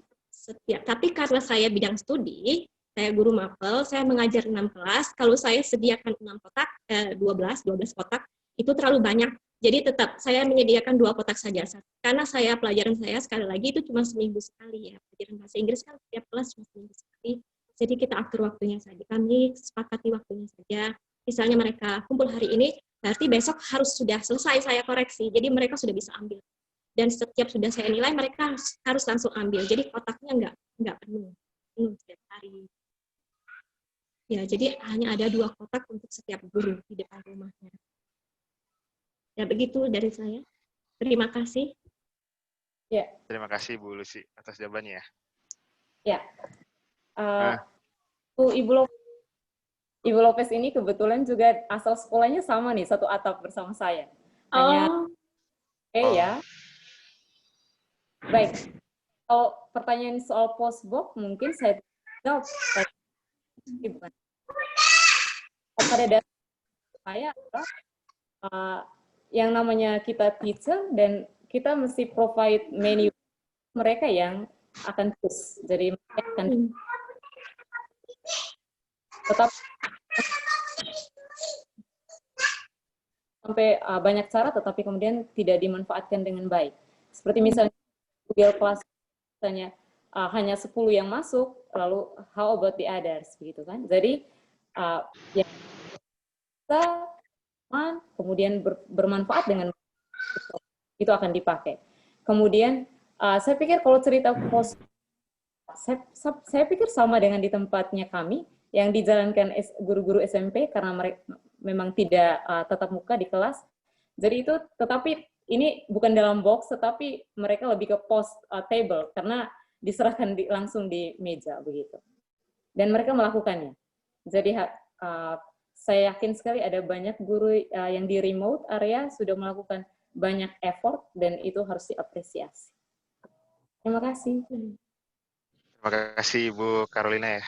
[SPEAKER 6] tapi karena saya bidang studi, saya guru mapel, saya mengajar 6 kelas, kalau saya sediakan 6 kotak, 12 kotak, itu terlalu banyak. Jadi tetap saya menyediakan 2 kotak saja. Karena pelajaran saya sekali lagi itu cuma seminggu sekali ya. Pelajaran bahasa Inggris kan setiap kelas cuma seminggu sekali. Jadi kita atur waktunya saja. Kami sepakati waktunya saja. Misalnya mereka kumpul hari ini, berarti besok harus sudah selesai saya koreksi. Jadi mereka sudah bisa ambil. Dan setiap sudah saya nilai, mereka harus langsung ambil. Jadi kotaknya nggak penuh setiap hari. Ya, jadi hanya ada 2 kotak untuk setiap guru di depan rumahnya. Ya, begitu dari saya. Terima kasih.
[SPEAKER 3] Ya.
[SPEAKER 1] Terima kasih Bu Lucy atas jawabannya.
[SPEAKER 3] Ya. Ibu Lopez ini kebetulan juga asal sekolahnya sama nih, satu atap bersama saya. Hanya ya. Baik. Kalau pertanyaan soal postbox mungkin saya jawab. Pada dasar saya yang namanya kita teacher dan kita mesti provide menu mereka yang akan terus. Jadi mereka akan tetap sampai banyak cara tetapi kemudian tidak dimanfaatkan dengan baik. Seperti misalnya Google Class misalnya hanya 10 yang masuk, lalu how about the others begitu kan. Jadi yang kita kemudian bermanfaat dengan itu akan dipakai. Kemudian saya pikir kalau cerita post saya pikir sama dengan di tempatnya kami yang dijalankan guru-guru SMP karena mereka memang tidak tatap muka di kelas. Jadi itu, tetapi ini bukan dalam box, tetapi mereka lebih ke post table karena diserahkan langsung di meja begitu. Dan mereka melakukannya. Jadi saya yakin sekali ada banyak guru yang di remote area sudah melakukan banyak effort dan itu harus diapresiasi. Terima kasih.
[SPEAKER 1] Terima kasih Ibu Carolina ya.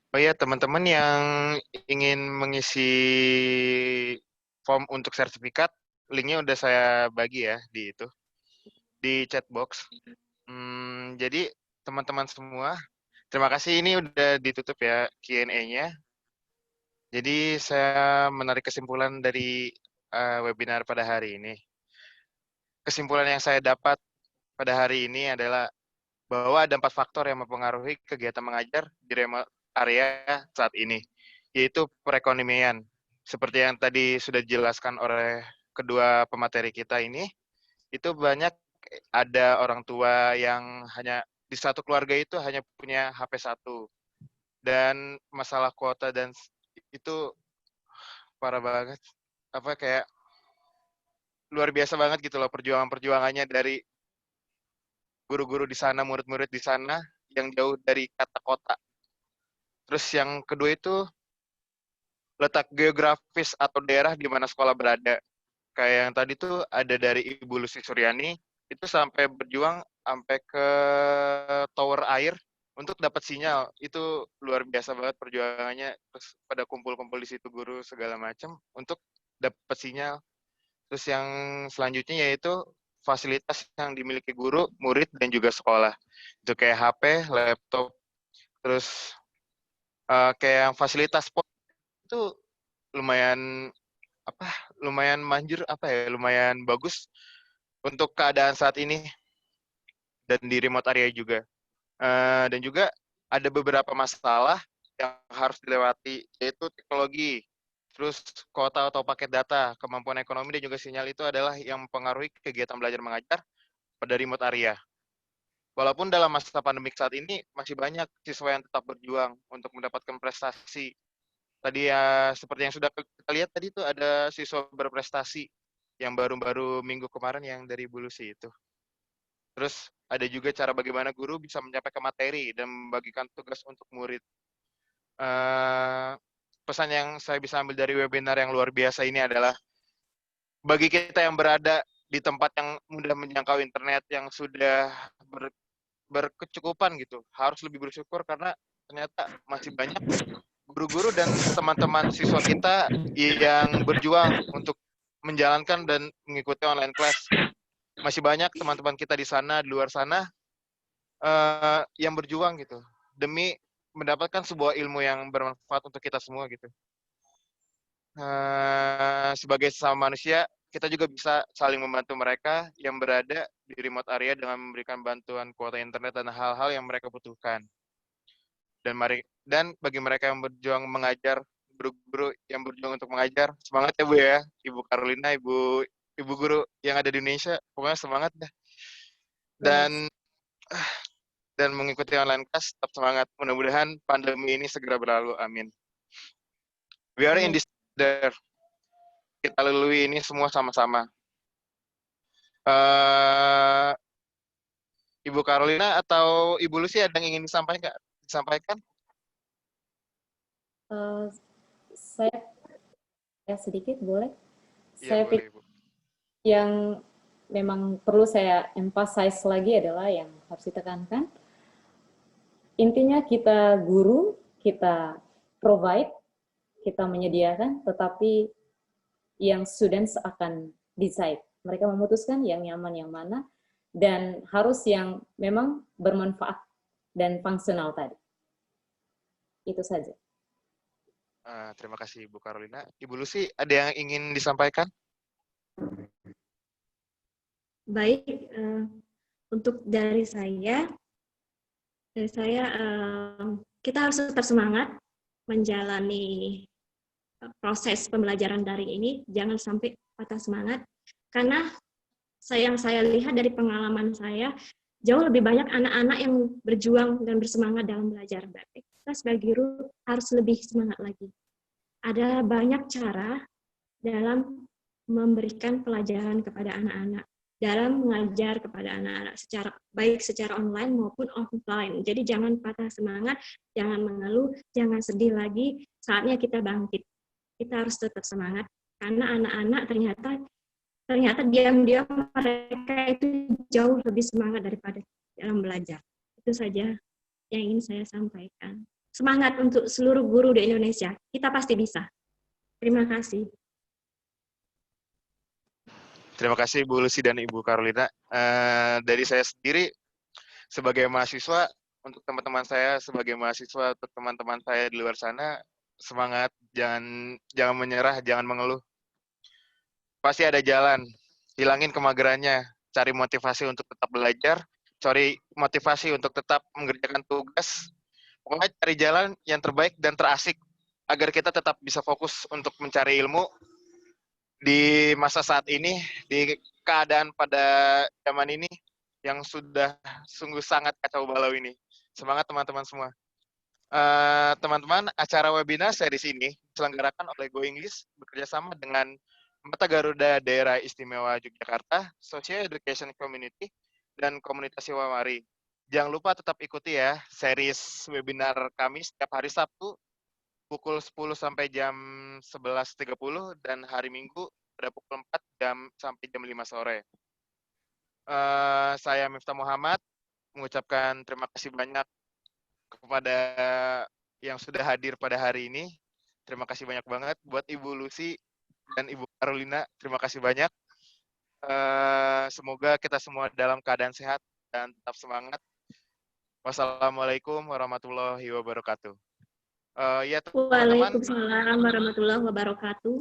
[SPEAKER 1] Oh iya, teman-teman yang ingin mengisi form untuk sertifikat, linknya udah saya bagi ya di chat box. Jadi teman-teman semua, terima kasih, ini udah ditutup ya Q&A-nya. Jadi saya menarik kesimpulan dari webinar pada hari ini. Kesimpulan yang saya dapat pada hari ini adalah bahwa ada 4 faktor yang mempengaruhi kegiatan mengajar di remote area saat ini, yaitu perekonomian, seperti yang tadi sudah dijelaskan oleh kedua pemateri kita ini, itu banyak ada orang tua yang hanya di satu keluarga itu hanya punya HP 1. Dan masalah kuota dan itu parah banget. Apa kayak luar biasa banget gitu loh perjuangannya dari guru-guru di sana, murid-murid di sana yang jauh dari kata kota. Terus yang kedua itu letak geografis atau daerah di mana sekolah berada. Kayak yang tadi tuh ada dari Ibu Lucy Suryani, itu sampai berjuang sampai ke tower air untuk dapat sinyal. Itu luar biasa banget perjuangannya. Terus pada kumpul-kumpul di situ guru segala macam untuk dapat sinyal. Terus yang selanjutnya yaitu fasilitas yang dimiliki guru, murid, dan juga sekolah. Itu kayak HP, laptop, terus kayak yang fasilitas itu lumayan lumayan manjur lumayan bagus untuk keadaan saat ini dan di remote area juga. Dan juga ada beberapa masalah yang harus dilewati, yaitu teknologi, terus kuota atau paket data, kemampuan ekonomi, dan juga sinyal itu adalah yang mempengaruhi kegiatan belajar mengajar pada remote area. Walaupun dalam masa pandemik saat ini masih banyak siswa yang tetap berjuang untuk mendapatkan prestasi. Tadi ya seperti yang sudah kita lihat tadi itu ada siswa berprestasi yang baru-baru minggu kemarin yang dari Bu Lucy itu. Terus ada juga cara bagaimana guru bisa menyampaikan materi dan membagikan tugas untuk murid. Pesan yang saya bisa ambil dari webinar yang luar biasa ini adalah bagi kita yang berada di tempat yang mudah menjangkau internet yang sudah berkecukupan gitu, harus lebih bersyukur karena ternyata masih banyak guru-guru dan teman-teman siswa kita yang berjuang untuk menjalankan dan mengikuti online class. Masih banyak teman-teman kita di sana, di luar sana, yang berjuang gitu demi mendapatkan sebuah ilmu yang bermanfaat untuk kita semua gitu. Sebagai sesama manusia, kita juga bisa saling membantu mereka yang berada di remote area dengan memberikan bantuan kuota internet dan hal-hal yang mereka butuhkan. Dan bagi mereka yang berjuang mengajar, guru-guru yang berjuang untuk mengajar, semangat ya Bu ya, Ibu Carolina, Ibu guru yang ada di Indonesia, pokoknya semangat dah. Dan mengikuti online class, tetap semangat. Mudah-mudahan pandemi ini segera berlalu, amin. We are in this together. Kita lalui ini semua sama-sama. Ibu Carolina atau Ibu Lucy ada yang ingin disampaikan?
[SPEAKER 3] Saya sedikit boleh?
[SPEAKER 1] Ya,
[SPEAKER 3] saya
[SPEAKER 1] boleh,
[SPEAKER 3] pikir yang memang perlu saya emphasize lagi adalah yang harus ditekankan. Intinya kita guru, kita provide, kita menyediakan, tetapi yang students akan decide. Mereka memutuskan yang nyaman yang mana, dan harus yang memang bermanfaat dan fungsional tadi. Itu saja.
[SPEAKER 1] Terima kasih Ibu Carolina. Ibu Lucy, ada yang ingin disampaikan?
[SPEAKER 6] Baik, untuk dari saya kita harus tetap semangat menjalani proses pembelajaran daring ini, jangan sampai patah semangat, karena yang saya lihat dari pengalaman saya, jauh lebih banyak anak-anak yang berjuang dan bersemangat dalam belajar. Berarti kita sebagai guru harus lebih semangat lagi. Ada banyak cara dalam memberikan pelajaran kepada anak-anak, dalam mengajar kepada anak-anak baik secara online maupun offline. Jadi jangan patah semangat, jangan mengeluh, jangan sedih lagi. Saatnya kita bangkit. Kita harus tetap semangat karena anak-anak ternyata diam-diam mereka itu jauh lebih semangat daripada dalam belajar. Itu saja yang ingin saya sampaikan. Semangat untuk seluruh guru di Indonesia. Kita pasti bisa. Terima kasih.
[SPEAKER 1] Terima kasih Bu Lucy dan Ibu Carolina. Dari saya sendiri, sebagai mahasiswa, untuk teman-teman saya, sebagai mahasiswa, untuk teman-teman saya di luar sana, semangat, jangan menyerah, jangan mengeluh. Pasti ada jalan, hilangin kemagerannya, cari motivasi untuk tetap belajar, cari motivasi untuk tetap mengerjakan tugas, pokoknya cari jalan yang terbaik dan terasik, agar kita tetap bisa fokus untuk mencari ilmu, di masa saat ini, di keadaan pada zaman ini yang sudah sungguh sangat kacau balau ini. Semangat teman-teman semua. Teman-teman, acara webinar series ini diselenggarakan oleh Go English bekerjasama dengan Mata Garuda Daerah Istimewa Yogyakarta, Social Education Community, dan Komunitas Siwamari. Jangan lupa tetap ikuti ya series webinar kami setiap hari Sabtu pukul 10 sampai jam 11.30 dan hari Minggu pada pukul 4 sampai jam 5 sore. Saya Miftah Muhammad mengucapkan terima kasih banyak kepada yang sudah hadir pada hari ini. Terima kasih banyak banget buat Ibu Lucy dan Ibu Carolina. Terima kasih banyak. Semoga kita semua dalam keadaan sehat dan tetap semangat. Wassalamualaikum warahmatullahi wabarakatuh. Ya teman-teman.
[SPEAKER 6] Waalaikumsalam warahmatullahi wabarakatuh.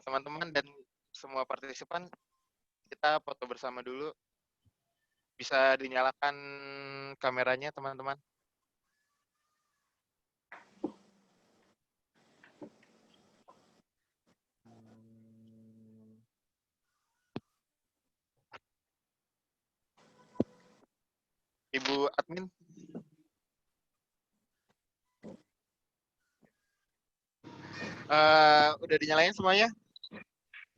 [SPEAKER 1] Teman-teman dan semua partisipan, kita foto bersama dulu. Bisa dinyalakan kameranya, teman-teman. Ibu admin. Udah dinyalain semuanya?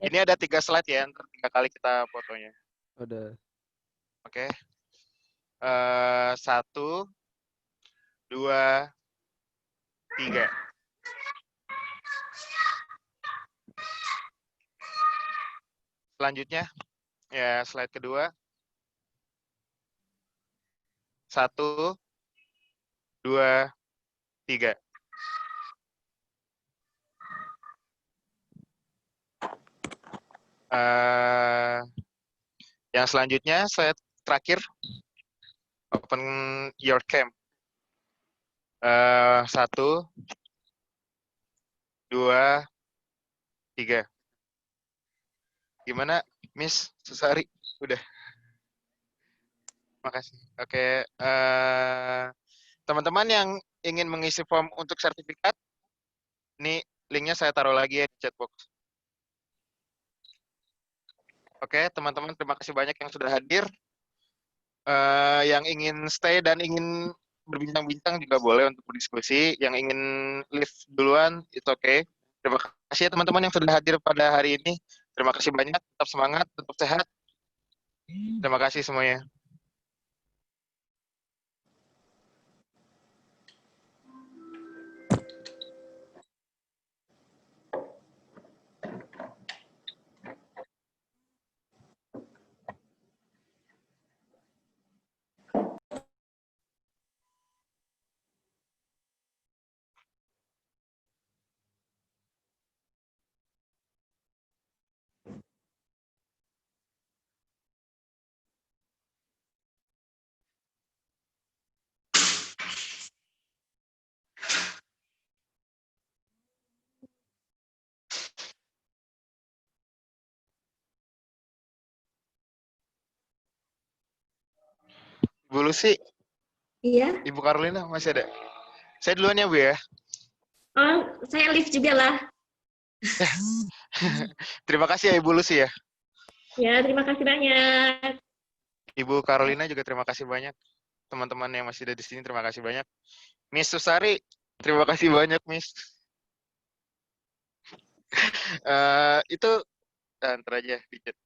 [SPEAKER 1] Ini ada 3 slide ya, ntar 3 kali kita fotonya.
[SPEAKER 8] Udah.
[SPEAKER 1] Oke. 1, 2, 3. Selanjutnya, ya slide kedua. 1, 2, 3. Yang selanjutnya, slide terakhir. Open your cam. 1, 2, 3. Gimana, Miss Susari? Udah. Makasih. Oke. Teman-teman yang ingin mengisi form untuk sertifikat, ini linknya saya taruh lagi ya di chat box. Oke, teman-teman, terima kasih banyak yang sudah hadir. Yang ingin stay dan ingin berbincang-bincang juga boleh untuk berdiskusi. Yang ingin leave duluan, it's okay. Terima kasih ya teman-teman yang sudah hadir pada hari ini. Terima kasih banyak, tetap semangat, tetap sehat. Terima kasih semuanya. Bu Lucy.
[SPEAKER 6] Iya.
[SPEAKER 1] Ibu Carolina masih ada? Saya duluan ya, Bu ya.
[SPEAKER 6] Oh, saya live juga lah.
[SPEAKER 1] Terima kasih ya Ibu Lucy ya.
[SPEAKER 6] Ya, terima kasih banyak.
[SPEAKER 1] Ibu Carolina juga terima kasih banyak. Teman-teman yang masih ada di sini terima kasih banyak. Miss Susari, terima kasih banyak, Miss. Itu ntar aja di chat.